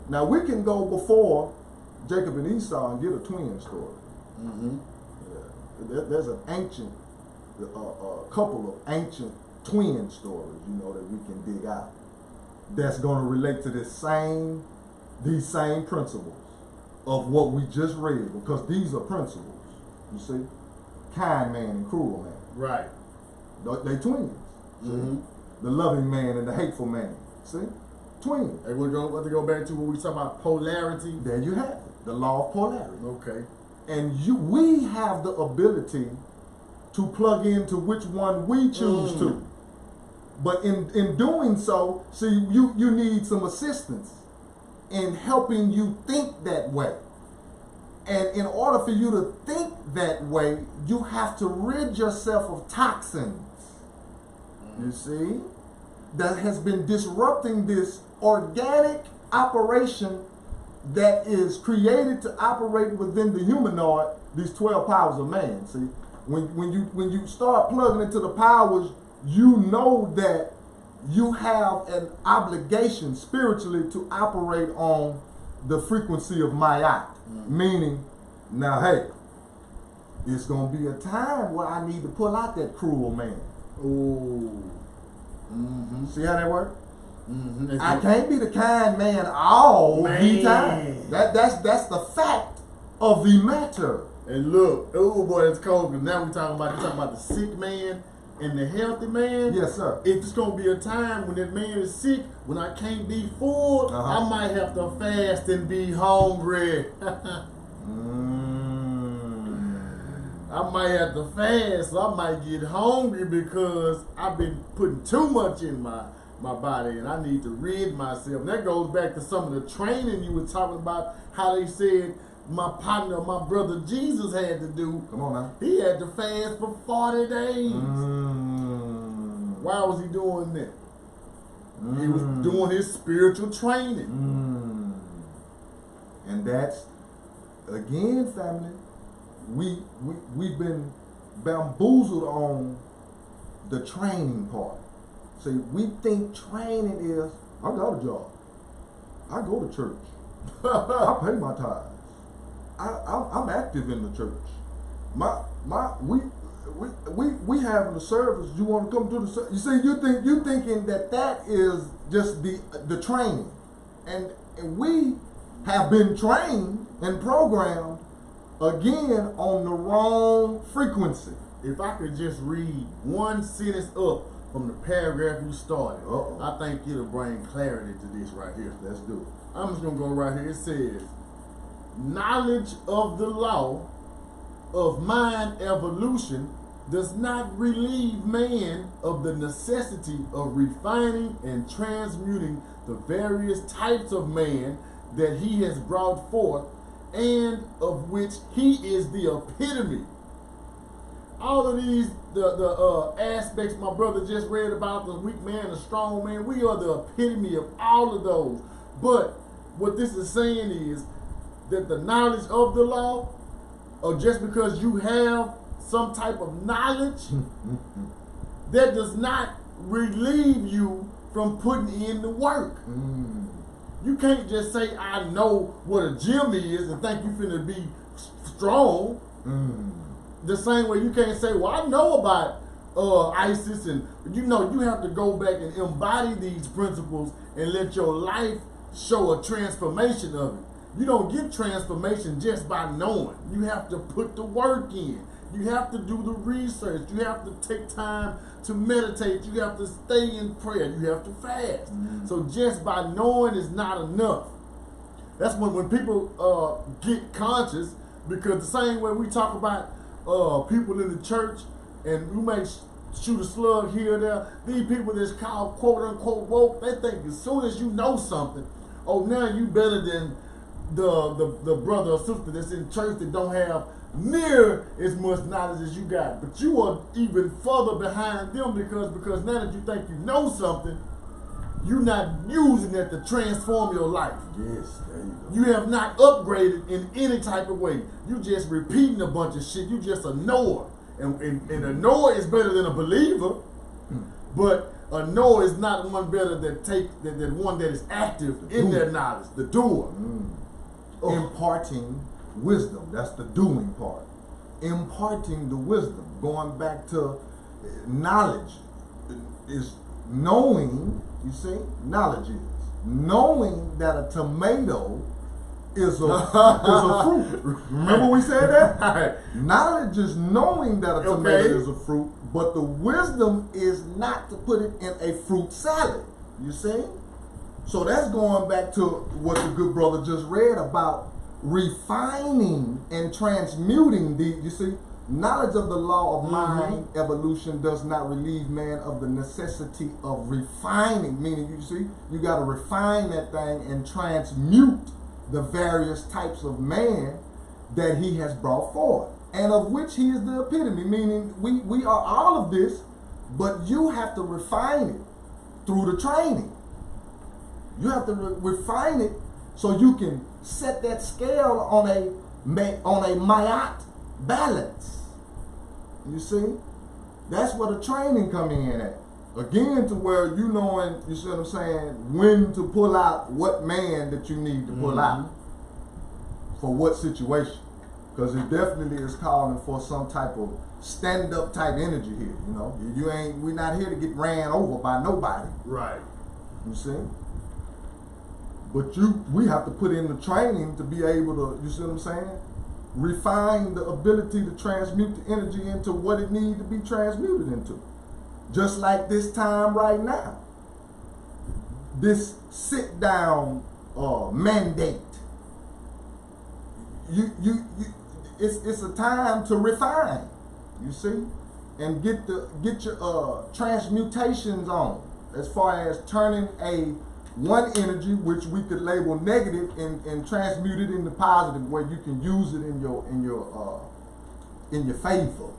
Now, we can go before Jacob and Esau and get a twin story. There's an ancient, a couple of ancient twin stories, that we can dig out. That's going to relate to these same principles of what we just read, because these are principles, you see. Kind man and cruel man. Right. They twins. The loving man and the hateful man. See? Twins. Hey, we're going to go back to what we talking about, polarity. There you have it. The law of polarity. Okay. And we have the ability to plug into which one we choose to. But in doing so, see, you need some assistance in helping you think that way. And in order for you to think that way, you have to rid yourself of toxins, you see, that has been disrupting this organic operation that is created to operate within the humanoid, these 12 powers of man. See, when you start plugging into the powers, you know that you have an obligation spiritually to operate on the frequency of Mayat. Meaning, now hey, it's going to be a time where I need to pull out that cruel man. Ooh. See how that works? Mm-hmm. I can't be the kind man all the time. That's the fact of the matter. And look, oh boy, it's cold. Because now you talking about the sick man and the healthy man. Yes, sir. If it's gonna be a time when that man is sick, when I can't be full, I might have to fast and be hungry. I might have to fast, so I might get hungry because I've been putting too much in my body, and I need to rid myself. And that goes back to some of the training you were talking about, how they said my partner, my brother Jesus had to do. Come on now. He had to fast for 40 days. Why was he doing that? He was doing his spiritual training. And that's, again, family, we've been bamboozled on the training part. See, we think training is, I got a job, I go to church, I pay my tithes, I'm active in the church. We having a service. You want to come to the service? You see, you thinking that is just the training, and we have been trained and programmed again on the wrong frequency. If I could just read one sentence up from the paragraph you started, I think it'll bring clarity to this right here. Let's do it. I'm just gonna go right here. It says, knowledge of the law of mind evolution does not relieve man of the necessity of refining and transmuting the various types of man that he has brought forth, and of which he is the epitome. All of these, the aspects my brother just read about, the weak man, the strong man, we are the epitome of all of those. But what this is saying is that the knowledge of the law, or just because you have some type of knowledge, that does not relieve you from putting in the work. You can't just say, I know what a gym is and think you finna be strong. The same way you can't say, well, I know about ISIS, and you have to go back and embody these principles and let your life show a transformation of it. You don't get transformation just by knowing. You have to put the work in. You have to do the research. You have to take time to meditate. You have to stay in prayer. You have to fast. So just by knowing is not enough. That's when people get conscious, because the same way we talk about people in the church, and we may shoot a slug here or there, these people that's called quote unquote woke, they think as soon as you know something, oh, now you better than the brother or sister that's in church that don't have near as much knowledge as you got. But you are even further behind them because now that you think you know something, you're not using it to transform your life. Yes, there you go. You have not upgraded in any type of way. You just repeating a bunch of shit. You just a knower. And a knower is better than a believer, but a knower is not one better than one that is active in their knowledge, the doer. Imparting wisdom, that's the doing part. Imparting the wisdom, going back to knowledge is knowing. You see, knowledge is knowing that a tomato is a fruit. Remember we said that? Knowledge is knowing that a tomato is a fruit, but the wisdom is not to put it in a fruit salad. You see? So that's going back to what the good brother just read about refining and transmuting you see, knowledge of the law of mind evolution does not relieve man of the necessity of refining, meaning, you see, you got to refine that thing and transmute the various types of man that he has brought forth, and of which he is the epitome, meaning we are all of this, but you have to refine it through the training. You have to refine it so you can set that scale on a Mayat balance. You see? That's where the training coming in at. Again, to where you knowing, you see what I'm saying, when to pull out what man that you need to pull out for what situation. Because it definitely is calling for some type of stand-up type energy here, you know. We're not here to get ran over by nobody. Right. You see? But we have to put in the training to be able to, you see what I'm saying? Refine the ability to transmute the energy into what it needs to be transmuted into. Just like this time right now. This sit down mandate. It's a time to refine, you see, and get your transmutations on, as far as turning one energy, which we could label negative, and transmute it into positive, where you can use it in your favor.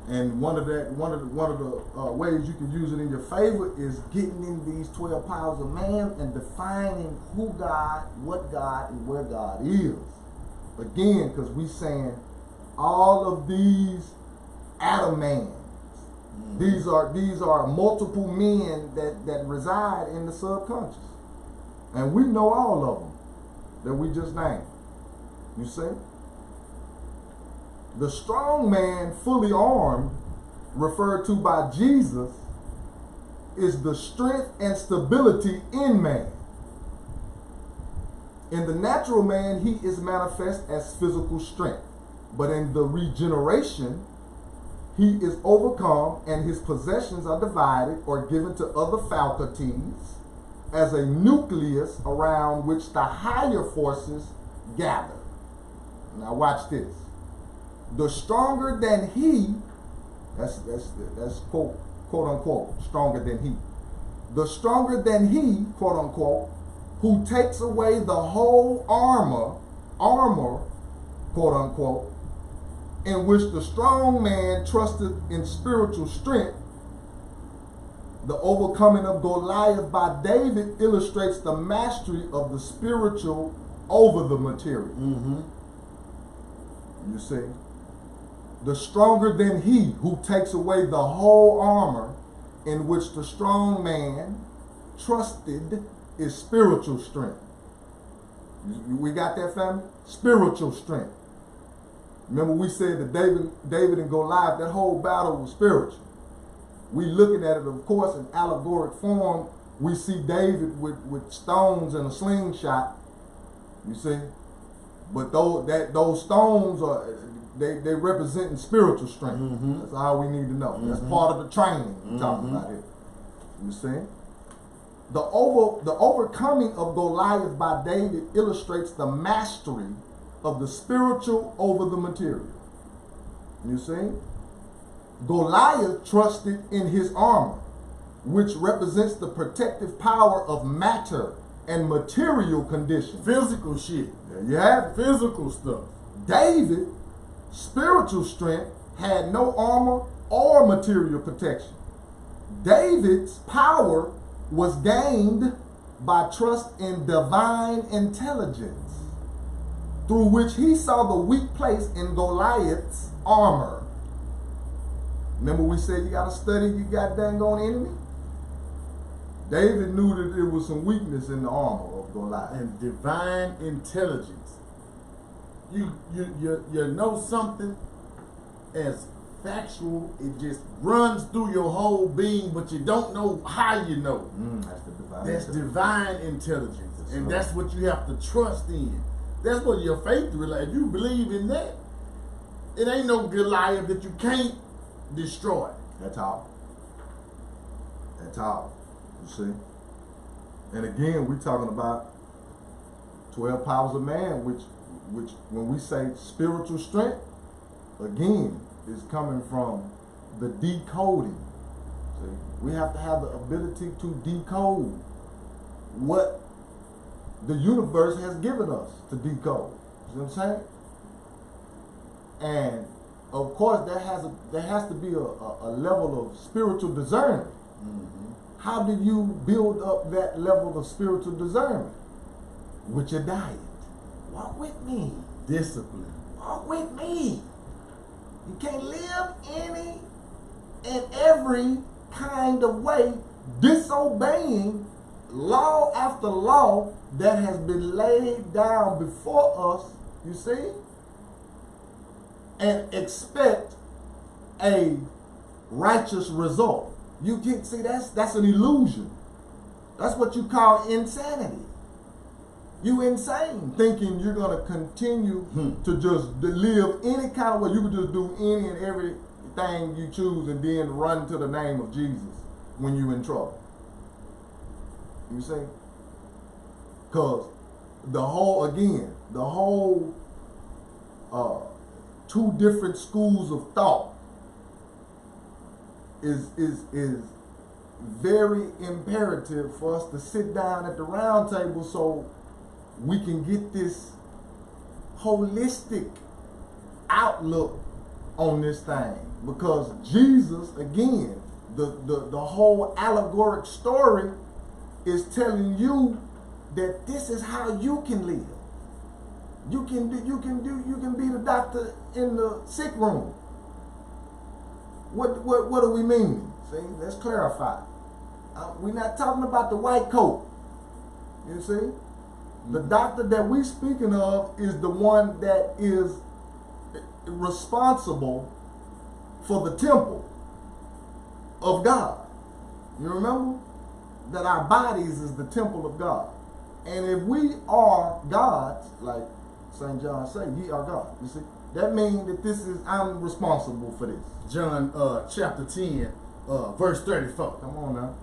And one of the ways you can use it in your favor is getting in these 12 powers of man and defining who God, what God, and where God is. Again, because we saying all of these Adamans, these are multiple men that reside in the subconscious, and we know all of them that we just named. You see, the strong man, fully armed, referred to by Jesus, is the strength and stability in man. In the natural man, he is manifest as physical strength. But in the regeneration, he is overcome and his possessions are divided or given to other faculties as a nucleus around which the higher forces gather. Now watch this. The stronger than he, that's quote unquote, stronger than he. The stronger than he, quote unquote, who takes away the whole armor, quote unquote, in which the strong man trusted in spiritual strength. The overcoming of Goliath by David illustrates the mastery of the spiritual over the material. You see? The stronger than he who takes away the whole armor, in which the strong man trusted is spiritual strength. We got that, family? Spiritual strength. Remember we said that David and Goliath, that whole battle was spiritual. We looking at it, of course, in allegoric form. We see David with stones and a slingshot. You see? But those stones are they representing spiritual strength. That's all we need to know. That's part of the training we're talking about here. You see? The overcoming of Goliath by David illustrates the mastery of the spiritual over the material. You see? Goliath trusted in his armor, which represents the protective power of matter and material conditions. Physical shit. There you have it. Physical stuff. David, spiritual strength, had no armor or material protection. David's power was gained by trust in divine intelligence, through which he saw the weak place in Goliath's armor. Remember we said you got to study your goddamn enemy? David knew that there was some weakness in the armor of Goliath. And divine intelligence. You know something as factual, it just runs through your whole being, but you don't know how you know. That's divine intelligence. And that's what you have to trust in. That's what your faith relates. If you believe in that, it ain't no Goliath that you can't destroy. That's all. That's all. You see? And again, we're talking about 12 powers of man, which when we say spiritual strength, again, is coming from the decoding. See? We have to have the ability to decode what the universe has given us to decode. You know what I'm saying? And of course, there has to be a level of spiritual discernment. How do you build up that level of spiritual discernment? With your diet. Walk with me. Discipline. Walk with me. You can't live any and every kind of way disobeying law after law that has been laid down before us, you see, and expect a righteous result. You can't see that's an illusion. That's what you call insanity. You insane thinking you're going to continue to just live any kind of way. You can just do any and everything you choose and then run to the name of Jesus when you're in trouble. You see? Because the whole two different schools of thought is very imperative for us to sit down at the round table so we can get this holistic outlook on this thing. Because Jesus, again, the whole allegoric story is telling you that this is how you can live. You can be the doctor in the sick room. What do we mean? See, let's clarify. We're not talking about the white coat. You see? The doctor that we're speaking of is the one that is responsible for the temple of God. You remember? That our bodies is the temple of God. And if we are gods, like St. John say, ye are God. You see? That means that I'm responsible for this. John chapter 10, verse 34. Come on now.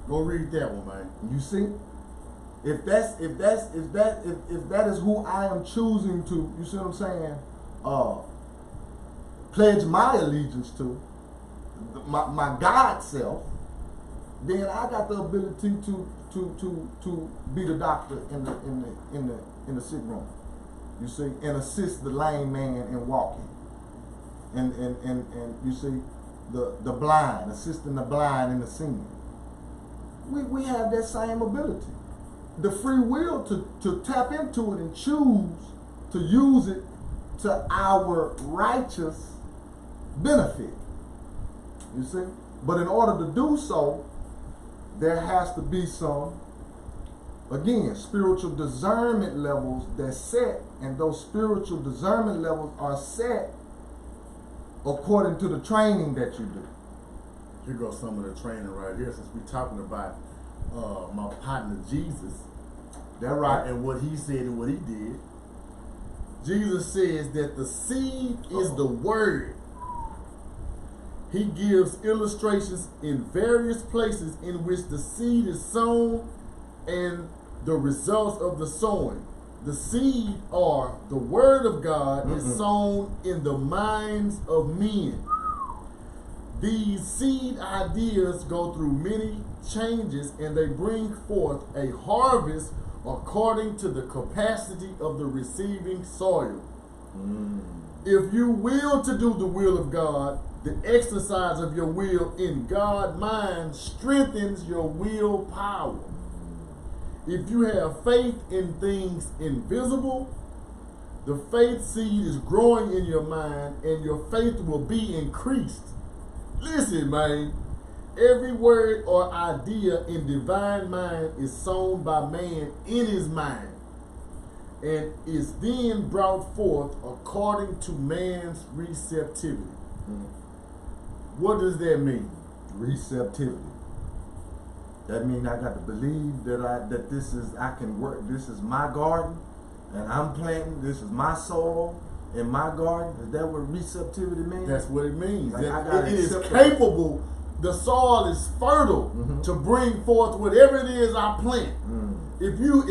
Go read that one, man. You see? If that is who I am choosing to, you see what I'm saying? Pledge my allegiance to, my God self, then I got the ability to be the doctor in the sick room. You see, and assist the lame man in walking, and you see, the blind, assisting the blind in the seeing. We have that same ability, the free will to tap into it and choose to use it to our righteous benefit. You see, but in order to do so, there has to be some, again, spiritual discernment levels that's set, and those spiritual discernment levels are set according to the training that you do. Here goes some of the training right here, since we're talking about my partner Jesus. That right. And what he said and what he did. Jesus says that the seed is the word. He gives illustrations in various places in which the seed is sown and the results of the sowing. The seed, or the word of God, is sown in the minds of men. These seed ideas go through many changes and they bring forth a harvest according to the capacity of the receiving soil. If you will to do the will of God, the exercise of your will in God's mind strengthens your willpower. If you have faith in things invisible, the faith seed is growing in your mind and your faith will be increased. Listen, man, every word or idea in divine mind is sown by man in his mind and is then brought forth according to man's receptivity. What does that mean? Receptivity. That means I got to believe that I can work. This is my garden, and I'm planting. This is my soil in my garden. Is that what receptivity means? That's what it means. Like it is capable. The soil is fertile to bring forth whatever it is I plant. If you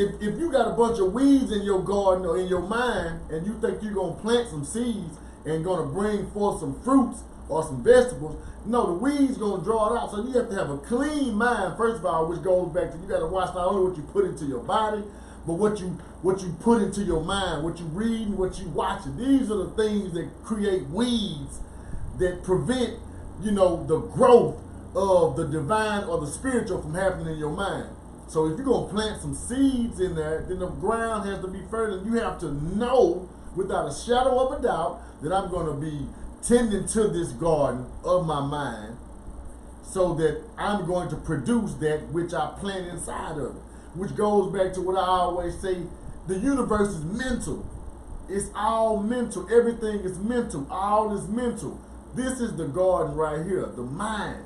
got a bunch of weeds in your garden or in your mind, and you think you're gonna plant some seeds and gonna bring forth some fruits or some vegetables, no, the weeds gonna draw it out. So you have to have a clean mind, first of all, which goes back to you got to watch not only what you put into your body, but what you put into your mind, what you read and what you watching. These are the things that create weeds that prevent, the growth of the divine or the spiritual from happening in your mind. So if you're gonna plant some seeds in there, then the ground has to be fertile. You have to know without a shadow of a doubt that I'm gonna be tending to this garden of my mind so that I'm going to produce that which I plant inside of it. Which goes back to what I always say, the universe is mental. It's all mental. Everything is mental. All is mental. This is the garden right here, the mind.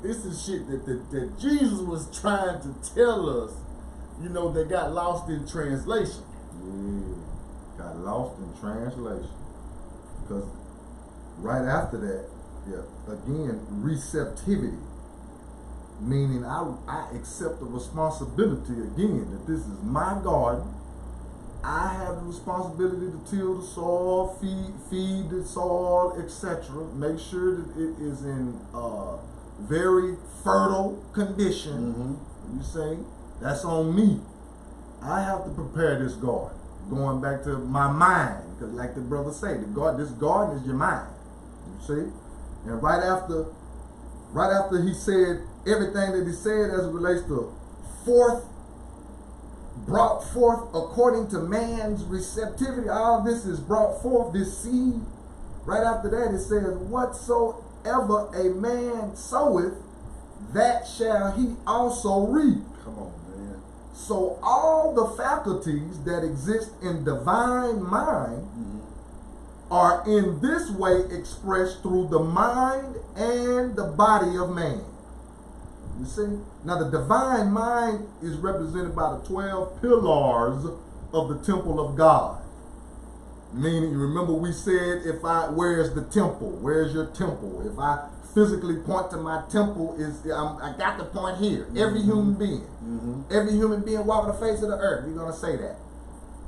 this is shit that Jesus was trying to tell us, that got lost in translation. Yeah, got lost in translation. Because right after that, again, receptivity. Meaning I accept the responsibility again that this is my garden. I have the responsibility to till the soil, feed the soil, etc. Make sure that it is in very fertile condition. Mm-hmm. You see, that's on me. I have to prepare this garden. Going back to my mind, because like the brother say, this garden is your mind. You see, and right after he said everything that he said as it relates to brought forth according to man's receptivity. All this is brought forth, this seed. Right after that, it says, whatsoever a man soweth, that shall he also reap. Come on, man. So all the faculties that exist in divine mind are in this way expressed through the mind and the body of man. You see? Now the divine mind is represented by the 12 pillars of the temple of God. Meaning, you remember we said, where's the temple? Where's your temple? If I physically point to my temple, I got the point here. Every human being. Every human being walking the face of the earth, you're going to say that.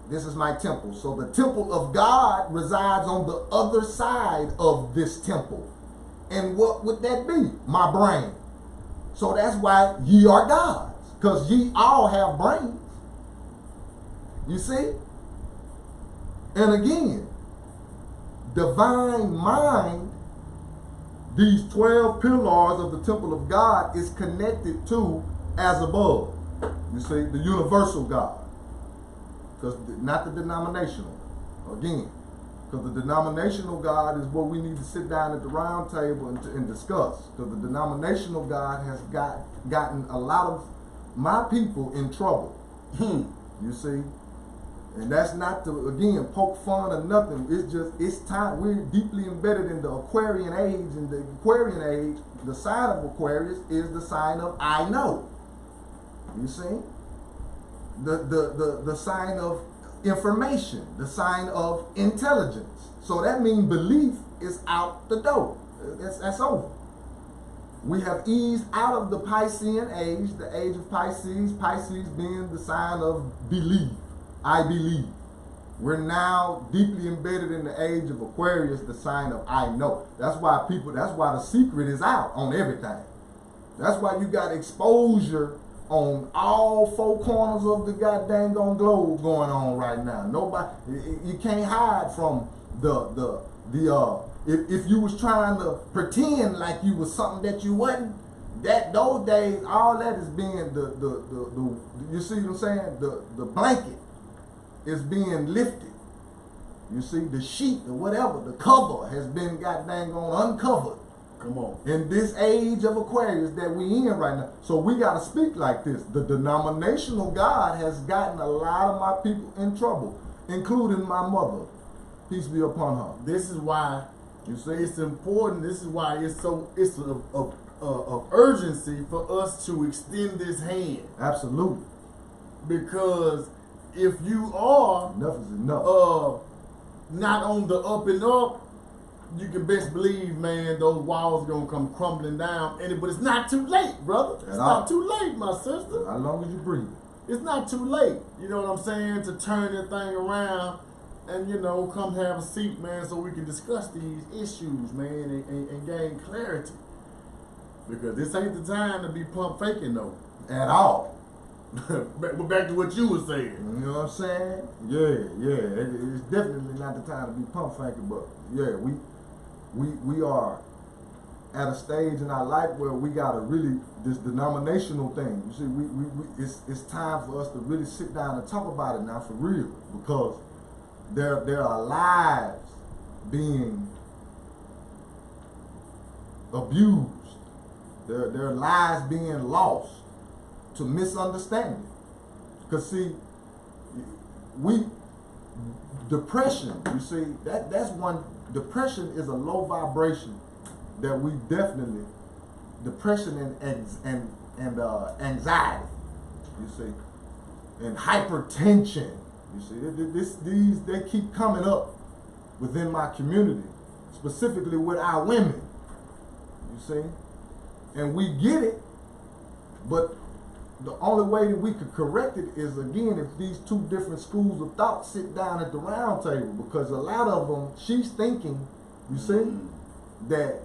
This is my temple. So the temple of God resides on the other side of this temple. And what would that be? My brain. So that's why ye are gods, because ye all have brains. You see? And again, divine mind, these 12 pillars of the temple of God is connected to as above. You see, the universal God. Because not the denominational. Again, because the denominational God is what we need to sit down at the round table and discuss. Because the denominational God has gotten a lot of my people in trouble. You see? And that's not to, again, poke fun or nothing. It's time. We're deeply embedded in the Aquarian age. And the Aquarian age, the sign of Aquarius is the sign of I know. You see? The sign of information, the sign of intelligence. So that means belief is out the door. That's over. We have eased out of the Piscean age, the age of Pisces, Pisces being the sign of belief. I believe. We're now deeply embedded in the age of Aquarius, the sign of I know. That's why the secret is out on everything. That's why you got exposure on all four corners of the goddamn globe going on right now. Nobody, you can't hide from if you was trying to pretend like you was something that you wasn't, those days, all that is being you see what I'm saying? The blanket is being lifted. You see, the sheet or whatever, the cover has been goddamn uncovered. Come on. In this age of Aquarius that we in right now. So we got to speak like this. The denominational God has gotten a lot of my people in trouble, including my mother. Peace be upon her. This is why, you say it's important. This is why it's of urgency for us to extend this hand. Absolutely. Because if you are enough is enough. Not on the up and up, you can best believe, man, those walls are gonna come crumbling down. But it's not too late, brother. It's not too late, my sister. As long as you breathe. It's not too late. You know what I'm saying? To turn that thing around and, come have a seat, man, so we can discuss these issues, man, and gain clarity. Because this ain't the time to be pump faking, though. At all. Back to what you were saying. You know what I'm saying? Yeah. It's definitely not the time to be pump faking, but yeah, we are at a stage in our life where we gotta really, this denominational thing. You see, it's time for us to really sit down and talk about it now for real, because there are lives being abused. There are lives being lost to misunderstanding. Because see, depression, you see, that's one. Depression is a low vibration that we definitely depression and anxiety. You see, and hypertension. You see, these they keep coming up within my community, specifically with our women. You see, and we get it, but the only way that we could correct it is, again, if these two different schools of thought sit down at the round table, because a lot of them, she's thinking, you see, that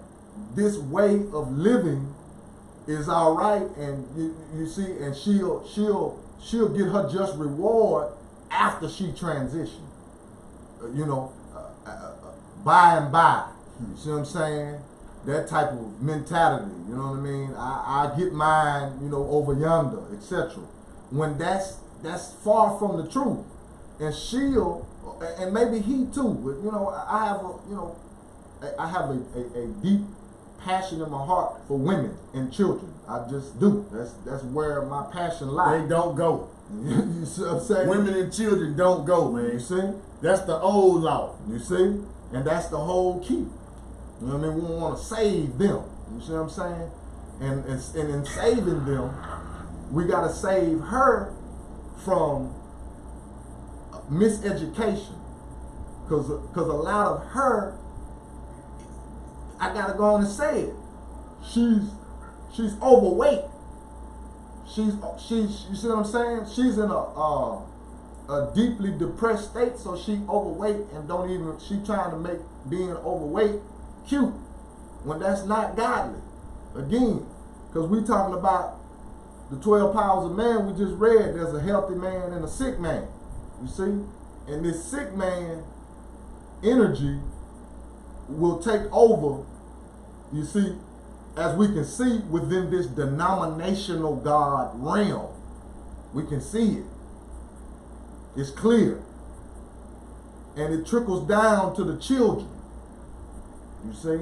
this way of living is all right, and you see, and she'll get her just reward after she transitions. By and by. You see what I'm saying? That type of mentality, you know what I mean? I get mine, over yonder, etc. When that's far from the truth. And and maybe he too, but I have a deep passion in my heart for women and children. I just do. That's where my passion lies. They don't go. You see what I'm saying? Women and children don't go, man. You see? That's the old law. You see? And that's the whole key. You know what I mean? We want to save them. You see what I'm saying? And in saving them, we got to save her from miseducation. Because a lot of her, I got to go on and say it, she's overweight. She's you see what I'm saying? She's in a deeply depressed state, so she overweight and she trying to make being overweight cute when that's not godly. Again, because we talking about the 12 powers of man we just read. There's a healthy man and a sick man. You see? And this sick man energy will take over, you see, as we can see within this denominational God realm. We can see it. It's clear. And it trickles down to the children. You see?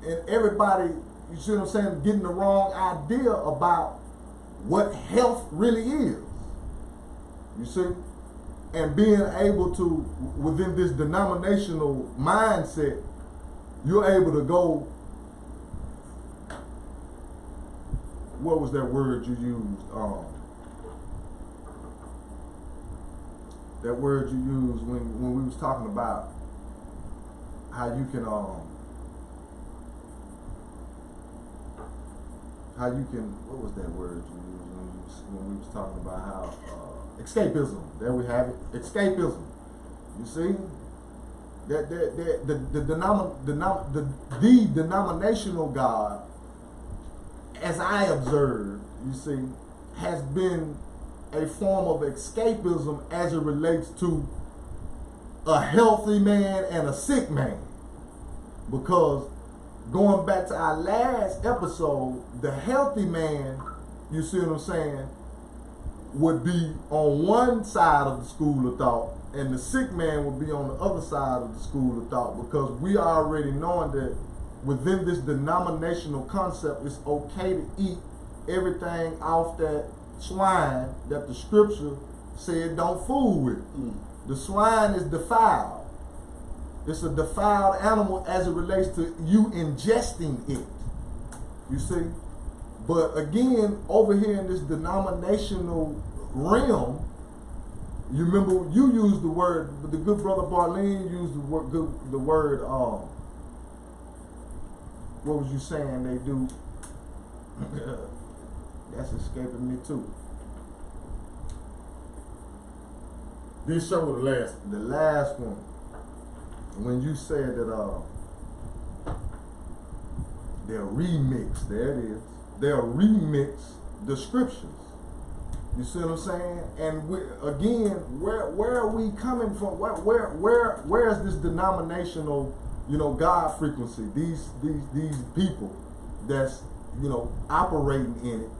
And everybody, you see what I'm saying, getting the wrong idea about what health really is. You see? And being able to, within this denominational mindset, you're able to go, what was that word you used? That word you used when we was talking about how you can what was that word you used when we was talking about how escapism. There we have it. Escapism. You see? The denominational God, as I observed, you see, has been a form of escapism as it relates to a healthy man and a sick man. Because going back to our last episode, the healthy man, you see what I'm saying, would be on one side of the school of thought, and the sick man would be on the other side of the school of thought, because we already knowing that within this denominational concept, it's okay to eat everything off that swine that the scripture said don't fool with. The swine is defiled. It's a defiled animal as it relates to you ingesting it. You see? But again, over here in this denominational realm, you remember you used the word, the good brother Barlene used the word, what was you saying they do? That's escaping me too. This show was the last. The last one. When you said that they'll remix, there it is. They'll remix the scriptures. You see what I'm saying? And again, where are we coming from? Where is this denominational, God frequency? These people that's operating in it.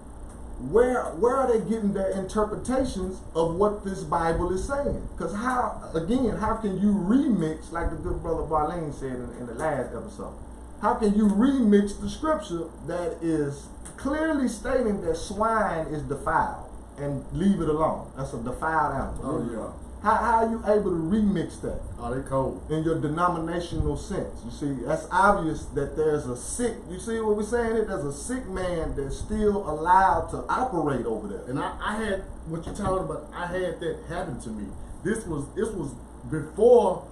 Where are they getting their interpretations of what this Bible is saying? Because how can you remix, like the good brother Barlene said in the last episode, how can you remix the scripture that is clearly stating that swine is defiled and leave it alone? That's a defiled animal. Oh yeah. How are you able to remix that? Oh, they cold. In your denominational sense. You see, that's obvious that there's a sick, you see what we're saying here? There's a sick man that's still allowed to operate over there. And I had, what you're talking about, I had that happen to me. This was before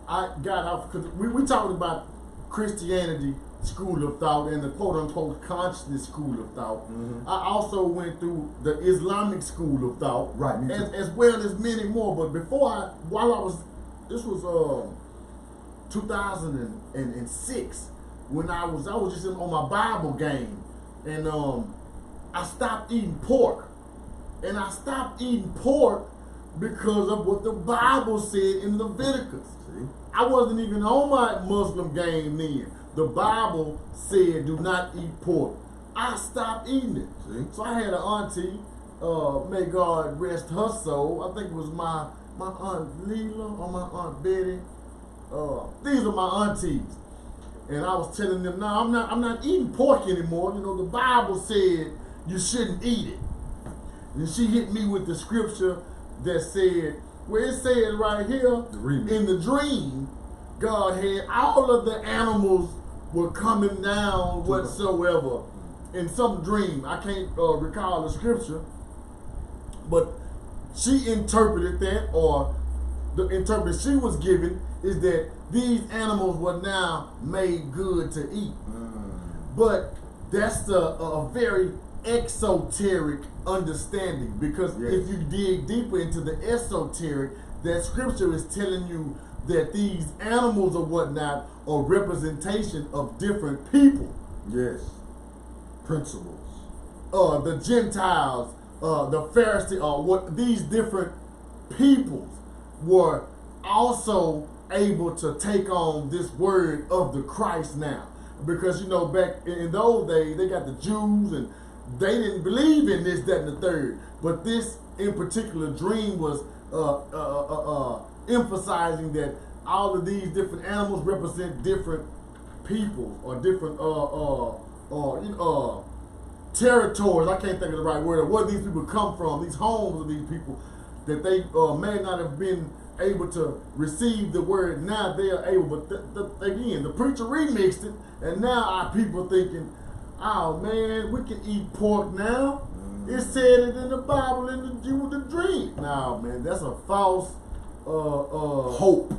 I got off, because we talked about Christianity school of thought and the quote-unquote consciousness school of thought. Mm-hmm. I also went through the Islamic school of thought, Right, me too. as well as many more. But this was 2006 when I was just on my Bible game, and I stopped eating pork, and I stopped eating pork because of what the Bible said in Leviticus. See? I wasn't even on my Muslim game then. The Bible said do not eat pork. I stopped eating it. See? So I had an auntie, may God rest her soul. I think it was my Aunt Leela or my Aunt Betty. These are my aunties. And I was telling them, no, I'm not eating pork anymore. You know, the Bible said you shouldn't eat it. And she hit me with the scripture that said, where it said right here, in the dream, God had all of the animals were coming down whatsoever. In some dream, I can't recall the scripture, but she interpreted that, or the interpretation she was given is that these animals were now made good to eat. But that's a very exoteric understanding, because if you dig deeper into the esoteric, that scripture is telling you that these animals or whatnot are representation of different people. Yes. Principles. The Gentiles, the Pharisees, what these different peoples were also able to take on this word of the Christ now. Because, you know, back in those days, they got the Jews and they didn't believe in this, that, and the third. But this in particular dream was emphasizing that all of these different animals represent different people or different territories. I can't think of the right word. Where these people come from, these homes of these people, that they may not have been able to receive the word. Now they are able, but again, the preacher remixed it, and now our people thinking, oh man, we can eat pork now. It said it in the Bible in the dream. No, man, that's a false hope.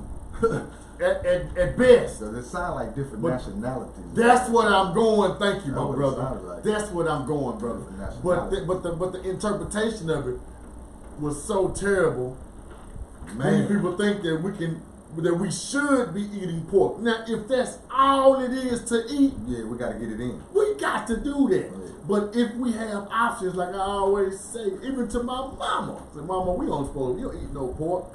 at best. Does it sound like different nationalities? That's what I'm going. Thank you, my brother. Like. That's what I'm going, brother. But the interpretation of it was so terrible. Many people think that we should be eating pork. Now, if that's all it is to eat, we got to get it in. We got to do that. Yeah. But if we have options, like I always say, even to my mama, I say, Mama, we don't eat no pork.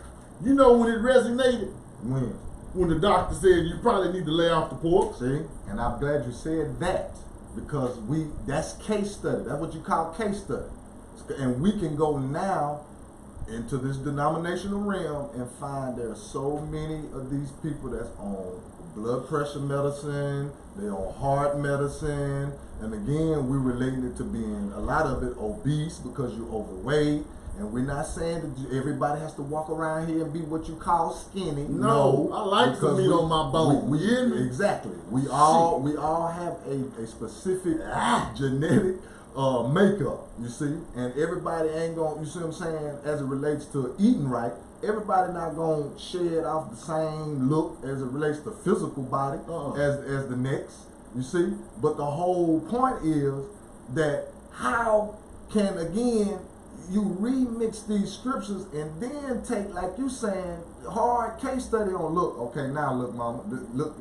You know when it resonated? When? When the doctor said you probably need to lay off the pork. See? And I'm glad you said that, because that's case study. That's what you call case study. And we can go now into this denominational realm and find there are so many of these people that's on blood pressure medicine, they're on heart medicine, and again, we're relating it to being, a lot of it, obese because you're overweight. And we're not saying that everybody has to walk around here and be what you call skinny. No, I like the meat on my bone. We hear me? Exactly. We all have a specific genetic makeup, you see, and everybody ain't gonna, you see what I'm saying, as it relates to eating right, everybody not gonna shed off the same look as it relates to physical body as the next, you see. But the whole point is that how can, again, you remix these scriptures and then take, like you saying, hard case study on, look, okay, now look, mama, look,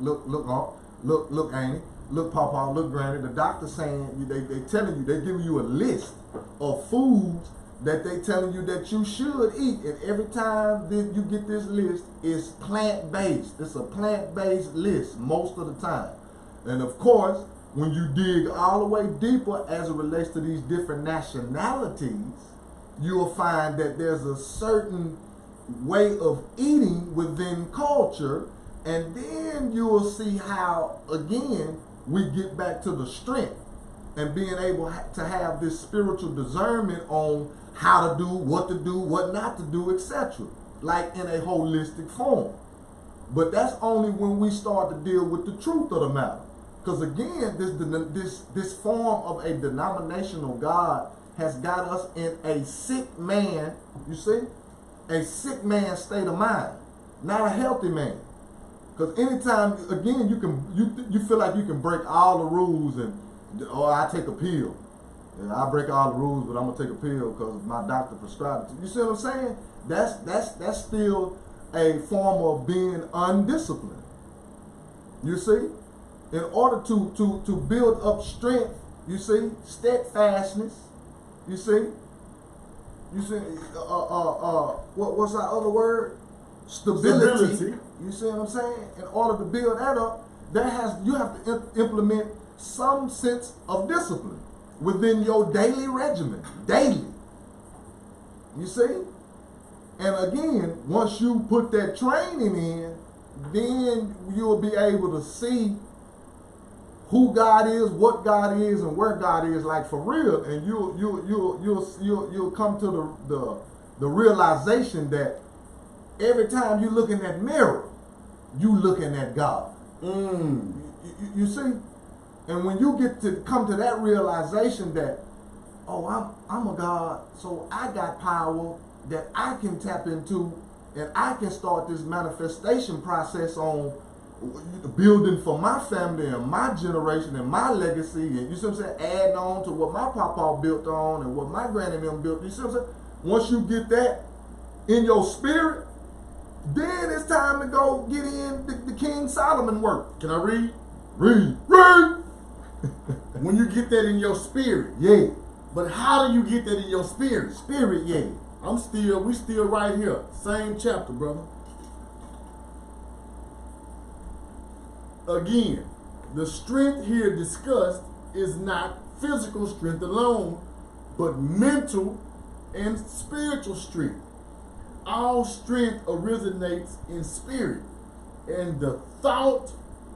Annie, look, Papa, look, Granny. The doctor saying, they telling you, they giving you a list of foods that they telling you that you should eat. And every time that you get this list, it's plant-based. It's a plant-based list most of the time. And of course, when you dig all the way deeper as it relates to these different nationalities, you will find that there's a certain way of eating within culture, and then you will see how, again, we get back to the strength. and being able to have this spiritual discernment on how to do, what not to do, etc. Like in a holistic form. But that's only when we start to deal with the truth of the matter. Because again, this form of a denominational God has got us in a sick man, you see, a sick man state of mind, not a healthy man. Because anytime, again, you feel like you can break all the rules and, oh, I take a pill. And I break all the rules, but I'm gonna take a pill because my doctor prescribed it. You see what I'm saying? That's still a form of being undisciplined. You see? In order to build up strength, you see, steadfastness, you see, what's our other word? Stability. You see what I'm saying? In order to build that up, you have to implement some sense of discipline within your daily regimen. Daily. You see? And again, once you put that training in, then you'll be able to see who God is, what God is, and where God is, like for real. And you'll come to the realization that every time you look in that mirror, you looking at God. You see? And when you get to come to that realization that, oh, I'm a God, so I got power that I can tap into, and I can start this manifestation process on building for my family and my generation and my legacy, and you see what I'm saying, adding on to what my papa built on and what my granny them built. You see what I'm saying? Once you get that in your spirit, then it's time to go get in the King Solomon work. Can I read? Read. When you get that in your spirit. Yeah. But how do you get that in your spirit? Spirit, yeah. We still right here. Same chapter, brother. Again, the strength here discussed is not physical strength alone, but mental and spiritual strength. All strength originates in spirit, and the thought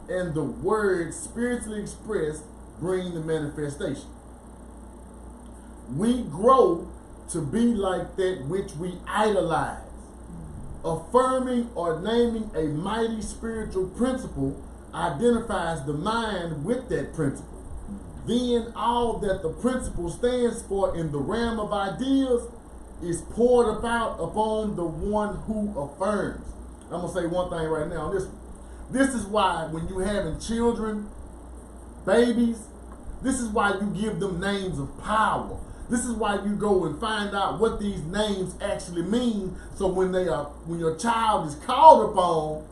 and the word spiritually expressed bring the manifestation. We grow to be like that which we idolize. Affirming or naming a mighty spiritual principle identifies the mind with that principle. Then all that the principle stands for in the realm of ideas is poured about upon the one who affirms. I'm going to say one thing right now on this one. This is why when you having children, babies, this is why you give them names of power. This is why you go and find out what these names actually mean, so when your child is called upon,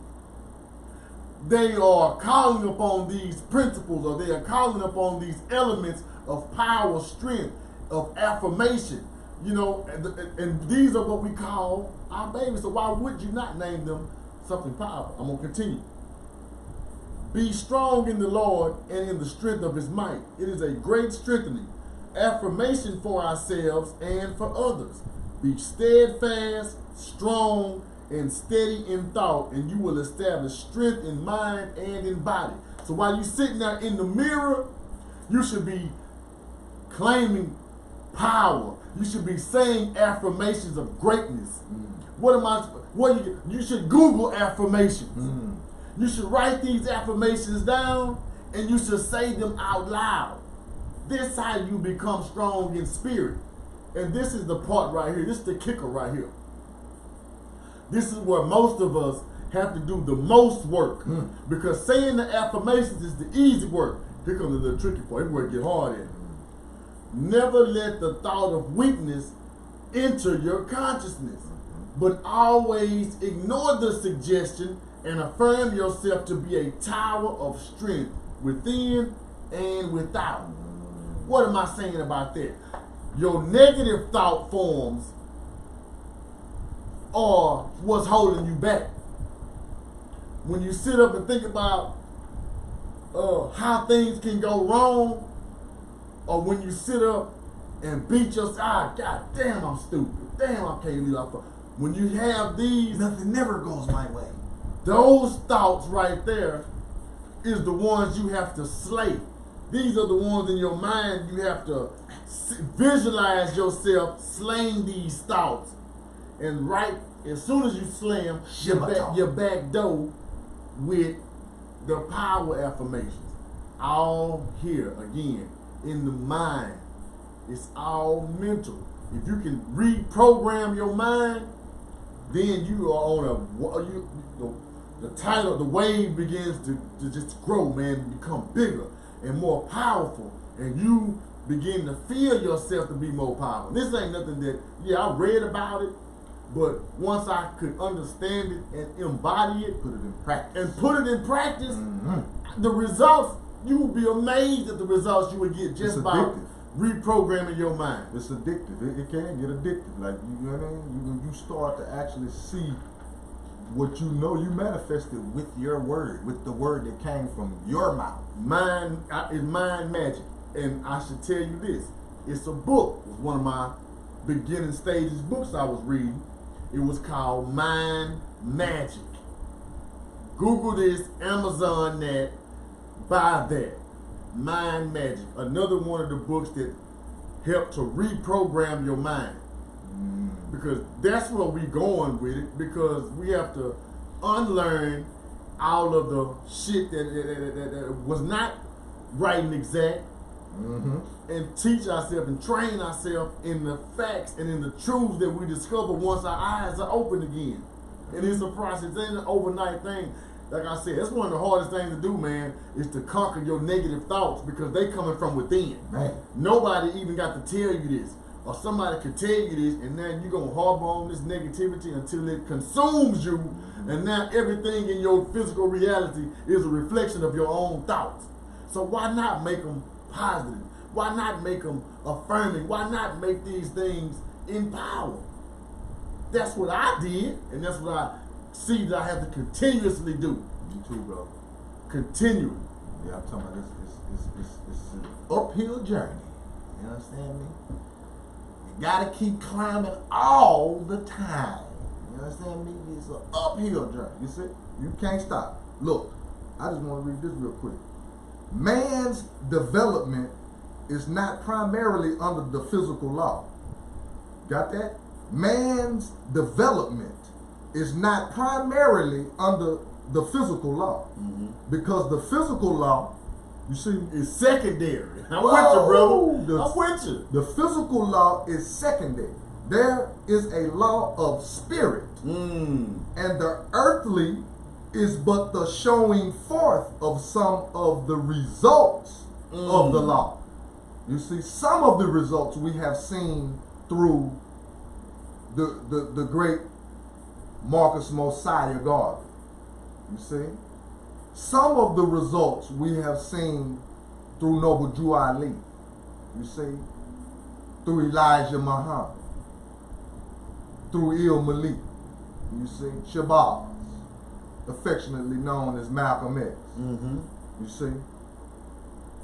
they are calling upon these principles, or they are calling upon these elements of power, strength, of affirmation. You know, and these are what we call our babies. So why would you not name them something powerful? I'm going to continue. Be strong in the Lord and in the strength of his might. It is a great strengthening. Affirmation for ourselves and for others. Be steadfast, strong, and steady in thought, and you will establish strength in mind and in body. So while you're sitting there in the mirror, you should be claiming power. You should be saying affirmations of greatness. You should Google affirmations. You should write these affirmations down, and you should say them out loud. This is how you become strong in spirit. And this is the part right here. This is the kicker right here. This is where most of us have to do the most work. Because saying the affirmations is the easy work. Here comes the tricky part. Here's where it get hard at. Never let the thought of weakness enter your consciousness, but always ignore the suggestion and affirm yourself to be a tower of strength within and without. What am I saying about that? Your negative thought forms are what's holding you back. When you sit up and think about how things can go wrong, or when you sit up and beat yourself, God damn, I'm stupid. Damn, I can't leave off. When you have these, Nothing never goes my way. those thoughts right there is the ones you have to slay. These are the ones in your mind you have to visualize yourself slaying these thoughts. And right as soon as you slay them, you're back door with the power affirmations. All here again in the mind. It's all mental. If you can reprogram your mind, then you are on the tidal, the wave begins to just grow, man, become bigger and more powerful, and you begin to feel yourself to be more powerful. This ain't nothing that, I read about it, but once I could understand it and embody it, put it in practice, the results, you would be amazed at the results you would get just by reprogramming your mind. It's addictive. It can get addictive. Like, you know what I mean? You start to actually see what you know you manifested with your word, with the word that came from your mouth. Mind is mind magic. And I should tell you this. It's a book. It was one of my beginning stages books I was reading. It was called Mind Magic. Google this, Amazon that, buy that. Mind Magic. Another one of the books that help to reprogram your mind. Because that's where we're going with it, because we have to unlearn all of the shit that was not right and exact, and teach ourselves and train ourselves in the facts and in the truths that we discover once our eyes are open again. And it's a process. It ain't an overnight thing. Like I said, that's one of the hardest things to do, man, is to conquer your negative thoughts, because they coming from within. Man. Nobody even got to tell you this. Or somebody could tell you this, and now you're going to harbor on this negativity until it consumes you, and now everything in your physical reality is a reflection of your own thoughts. So why not make them positive? Why not make them affirming? Why not make these things in power? That's what I did, and that's what I see that I have to continuously do. Me too, bro. Continually. Yeah, I'm talking about it's an uphill journey. You understand me? You gotta keep climbing all the time. You understand me? It's an uphill journey. You see? You can't stop. Look, I just want to read this real quick. Man's development is not primarily under the physical law. Got that? Man's development is not primarily under the physical law. Because the physical law, you see, is secondary. I'm with you, brother. I'm with you. The physical law is secondary. There is a law of spirit. And the earthly is but the showing forth of some of the results of the law. You see, some of the results we have seen through the great Marcus Mosiah Garvey. You see? Some of the results we have seen through Noble Drew Ali. You see? Through Elijah Muhammad. Through Il Malik. You see? Shabazz, affectionately known as Malcolm X. You see?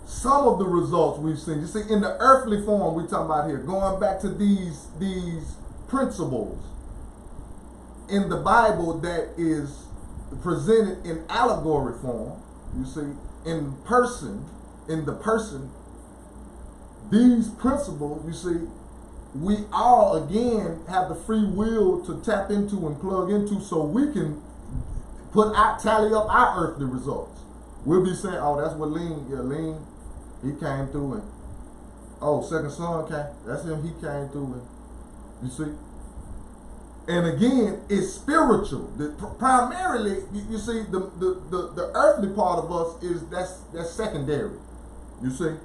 Some of the results we've seen, you see, in the earthly form we talking about here, going back to these principles in the Bible that is presented in allegory form, you see, in the person, these principles, you see, we all again have the free will to tap into and plug into, so we can tally up our earthly results. We'll be saying, oh, that's what Lean, he came through, and oh, second son came, that's him, he came through, and you see. And again, it's spiritual. Primarily, you see, the earthly part of us is that's secondary. You see,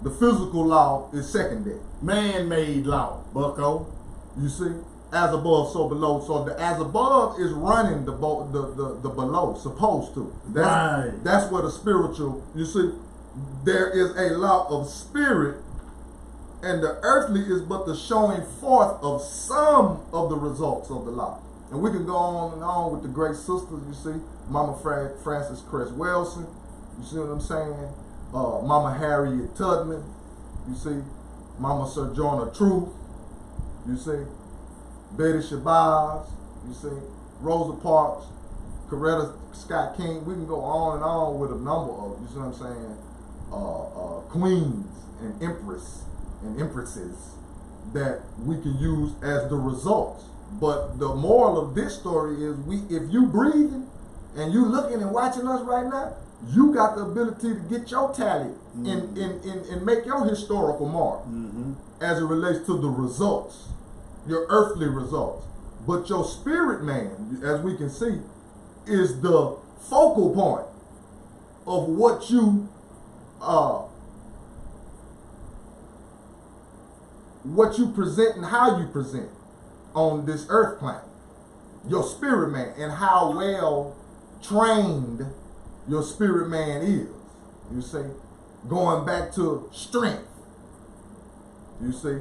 the physical law is secondary. Man-made law, bucko. You see, as above, so below. So the as above is running the below, supposed to. That's where the spiritual. You see, there is a law of spirit. And the earthly is but the showing forth of some of the results of the law. And we can go on and on with the great sisters, you see. Mama Frances Cress Wilson, you see what I'm saying? Mama Harriet Tubman, you see. Mama Sojourner Truth, you see. Betty Shabazz, you see. Rosa Parks, Coretta Scott King. We can go on and on with a number of, you see what I'm saying, queens and empresses that we can use as the results. But the moral of this story is, if you breathing and you looking and watching us right now, you got the ability to get your tally and make your historical mark as it relates to the results, your earthly results. But your spirit man, as we can see, is the focal point of what you present and how you present on this earth planet. Your spirit man, and how well trained your spirit man is. You see, going back to strength, you see,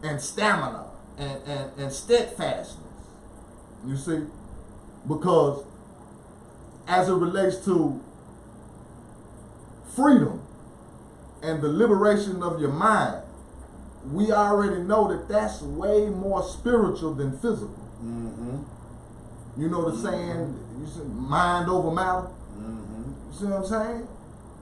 and stamina and steadfastness. You see, because as it relates to freedom and the liberation of your mind, we already know that that's way more spiritual than physical. You know the saying, you say, mind over matter? You see what I'm saying?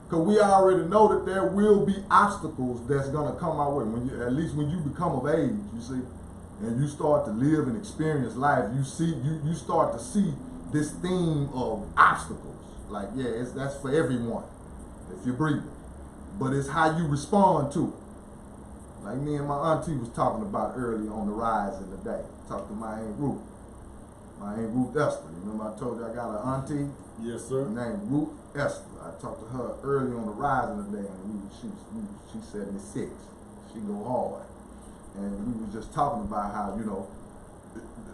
Because we already know that there will be obstacles that's going to come our way. At least when you become of age, you see, and you start to live and experience life, you start to see this theme of obstacles. Like, yeah, that's for everyone if you're breathing. But it's how you respond to it. Like me and my auntie was talking about earlier on the rise in the day. Talked to my Aunt Ruth. My Aunt Ruth Esther. You remember I told you I got an auntie? Yes, sir. Named Ruth Esther. I talked to her early on the rise in the day, and she's 76. She go hard. And we was just talking about how, you know,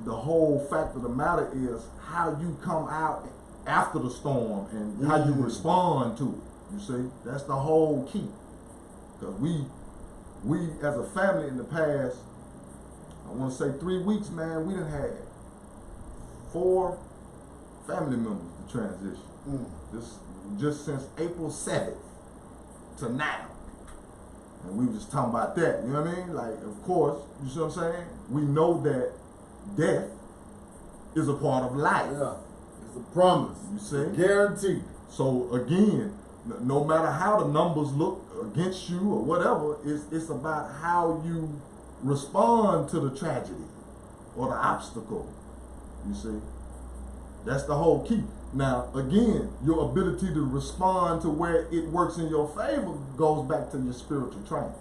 the whole fact of the matter is how you come out after the storm and how you respond to it. You see, that's the whole key. Because we as a family in the past, I want to say 3 weeks, man, we done had 4 family members to transition. Just since April 7th to now. And we were just talking about that, you know what I mean? Like, of course, you see what I'm saying? We know that death is a part of life. Yeah, it's a promise. You see? Guaranteed. So again, no matter how the numbers look against you or whatever, it's about how you respond to the tragedy or the obstacle. You see? That's the whole key. Now, again, your ability to respond to where it works in your favor goes back to your spiritual training.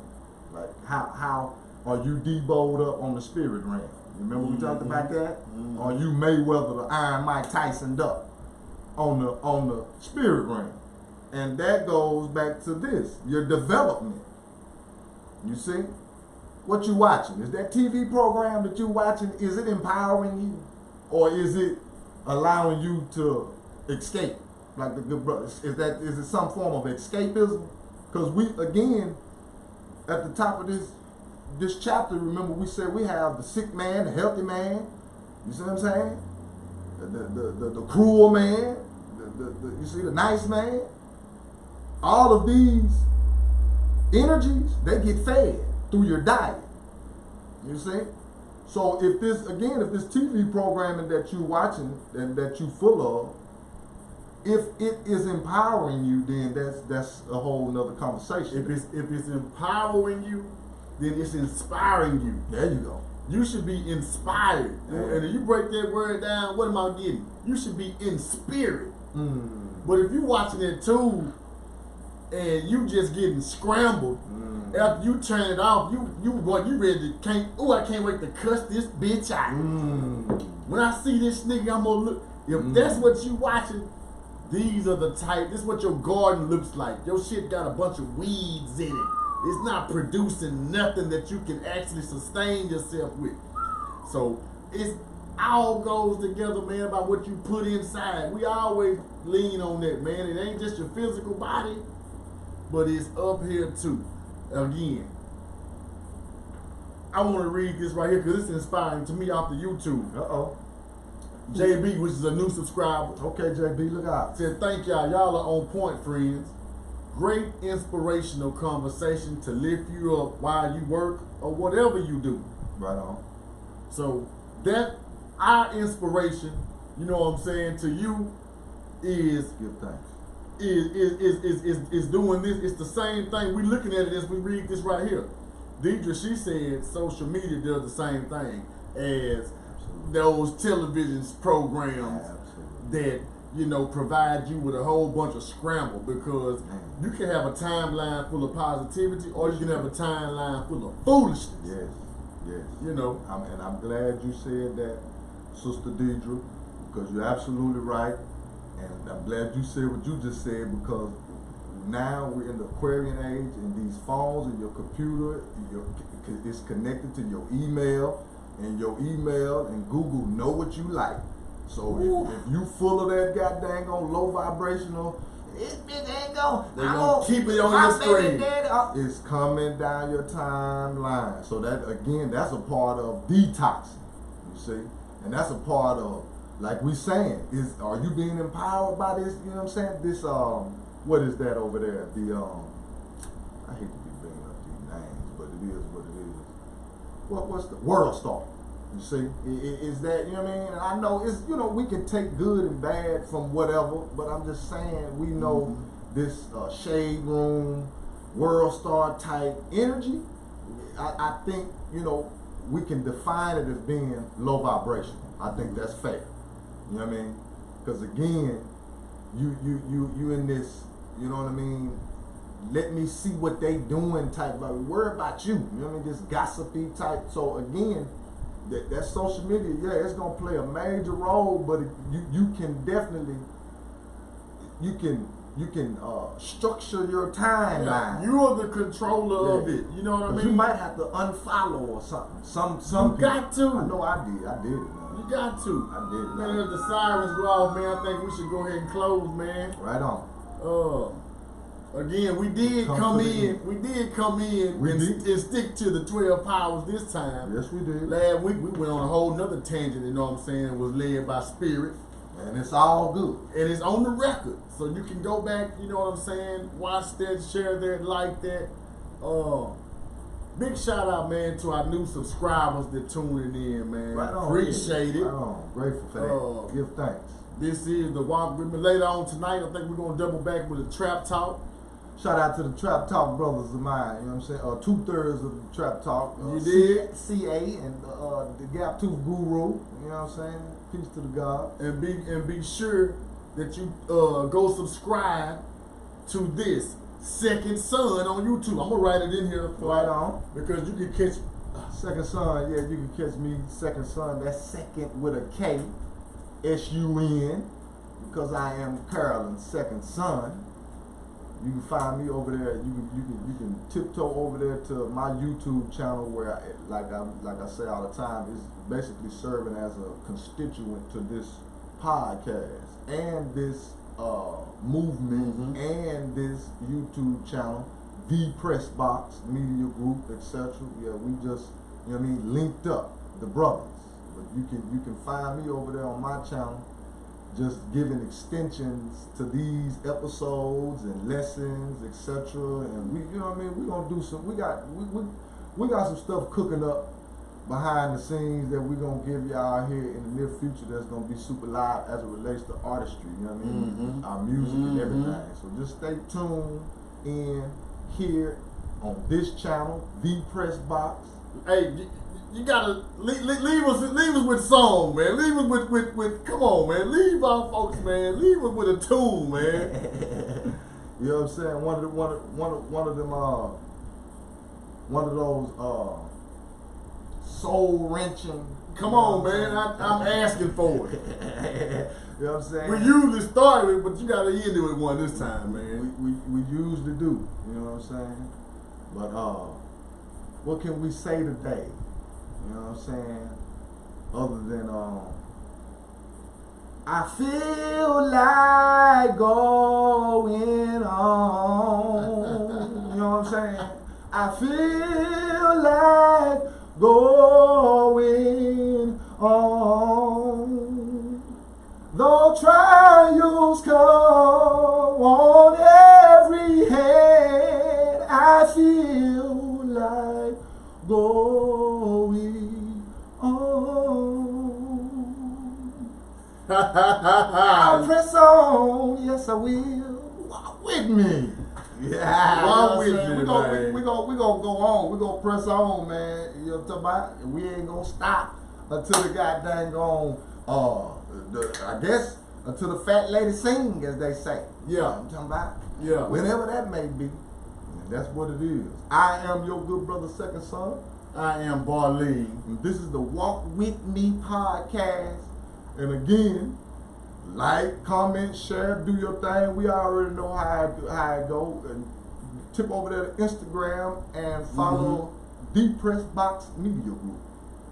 Like, how are you deboed up on the spirit realm? You remember we talked about that? Are you Mayweather, the Iron Mike Tyson up on the spirit realm? And that goes back to this, your development. You see? What you watching? Is that TV program that you watching, is it empowering you? Or is it allowing you to escape? Like the good brother, is it some form of escapism? Because we, again, at the top of this chapter, remember we said we have the sick man, the healthy man, you see what I'm saying? The cruel man, you see, the nice man. All of these energies, they get fed through your diet. You see? So if this TV programming that you're watching and that you full of, if it is empowering you, then that's a whole nother conversation. If it's empowering you, then it's inspiring you. There you go. You should be inspired. Yeah. And if you break that word down, what am I getting? You should be in spirit. But if you watching it too, and you just getting scrambled, after you turn it off, you ready to I can't wait to cuss this bitch out. When I see this nigga, I'm gonna look. If that's what you watching, these are the type. This is what your garden looks like. Your shit got a bunch of weeds in it. It's not producing nothing that you can actually sustain yourself with. So it's all goes together, man, about what you put inside. We always lean on that, man. It ain't just your physical body, but it's up here too. Again, I want to read this right here because it's inspiring to me off the YouTube. JB, which is a new subscriber. Okay, JB, look out. Said, thank y'all. Y'all are on point, friends. Great inspirational conversation to lift you up while you work or whatever you do. Right on. So that our inspiration you know what I'm saying, to you is Give thanks. is doing this. It's the same thing. We looking at it as we read this right here. Deidre, she said social media does the same thing as those television programs that, you know, provide you with a whole bunch of scramble, because you can have a timeline full of positivity or you can have a timeline full of foolishness. Yes, yes. You know. And I'm glad you said that, Sister Deidre, because you're absolutely right. And I'm glad you said what you just said, because now we're in the Aquarian age, and these phones and your computer, it's connected to your email, and your email and Google know what you like. So if you full of that goddamn low vibrational, this bitch ain't they're gonna keep it on your screen. It's coming down your timeline. So that, again, that's a part of detoxing. You see, and that's a part of, like we saying, are you being empowered by this? You know what I'm saying? This what is that over there? The I hate to be bringing up these names, but it is what it is. What's the World Star? You see, is that, you know what I mean? And I know it's, you know, we can take good and bad from whatever, but I'm just saying, we know this shade room, World Star type energy. I think, you know, we can define it as being low vibration. I think that's fair. You know what I mean? Because again, you in this, you know what I mean? Let me see what they doing type. Like, worry about you. You know what I mean? This gossipy type. So again, that social media, yeah, it's gonna play a major role, but you can definitely you can structure your timeline. Yeah, you're the controller of it. You know what I mean? You might have to unfollow or something. Some you got to. I know I did it, man. You got to. I did it. Man, if the sirens go off, man, I think we should go ahead and close, man. Right on. Again, we did come in and stick to the 12 powers this time. Yes, we did. Last week we went on a whole nother tangent, you know what I'm saying, and was led by spirit. And it's all good. And it's on the record. So you can go back, you know what I'm saying, watch that, share that, like that. Big shout out, man, to our new subscribers that tuning in, man. Right on. Appreciate it. Right on. Grateful for that. Give thanks. This is the Walk With Me. Later on tonight, I think we're going to double back with a Trap Talk. Shout out to the Trap Talk brothers of mine, you know what I'm saying? 2/3 of the Trap Talk. You did? CA and the Gap Tooth Guru, you know what I'm saying? Peace to the God. And be sure that you go subscribe to this Second Son on YouTube. I'm gonna write it in here for right on, because you can catch Second Son. Yeah, you can catch me Second Son. That's second with a K, SUN, because I am Carolyn's second son. You can find me over there. You can tiptoe over there to my YouTube channel where, like I say all the time, is basically serving as a constituent to this podcast and this movement and this YouTube channel, The Press Box Media Group, etc. Yeah, we just, you know what I mean, linked up, the brothers. But you can find me over there on my channel, just giving extensions to these episodes and lessons, etc. And we, you know what I mean, we gonna do some. We got some stuff cooking up behind the scenes that we're gonna give y'all here in the near future. That's gonna be super live as it relates to artistry. You know what I mean? Our music and everything. So just stay tuned in here on this channel, The Press Box. Hey, you gotta leave us with song, man. Leave us with come on, man. Leave our folks, man. Leave us with a tune, man. You know what I'm saying? One of those soul wrenching. Come on, man. I'm asking for it. You know what I'm saying? We usually start with, but you gotta end it with one this time, man. We usually do. You know what I'm saying? But what can we say today? You know what I'm saying? Other than I feel like going on. You know what I'm saying? I feel like going on. Though trials come on every hand, I feel like going on. I'll press on, yes I will. Walk with me. Yeah, Walk with me, we man. gonna go on. We gonna press on, man. You know what I'm talking about? And we ain't gonna stop until the goddamn gone. I guess until the fat lady sing, as they say. Yeah. You know what I'm talking about? Yeah. Whenever that may be. And that's what it is. I am your good brother, second son. I am Barley. And this is the Walk With Me podcast. And again, like, comment, share, do your thing. We already know how it go. And tip over there to Instagram and follow the Press Box Media Group.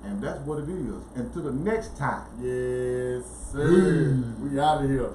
And that's what it is. Until the next time. Yes, sir. We out of here.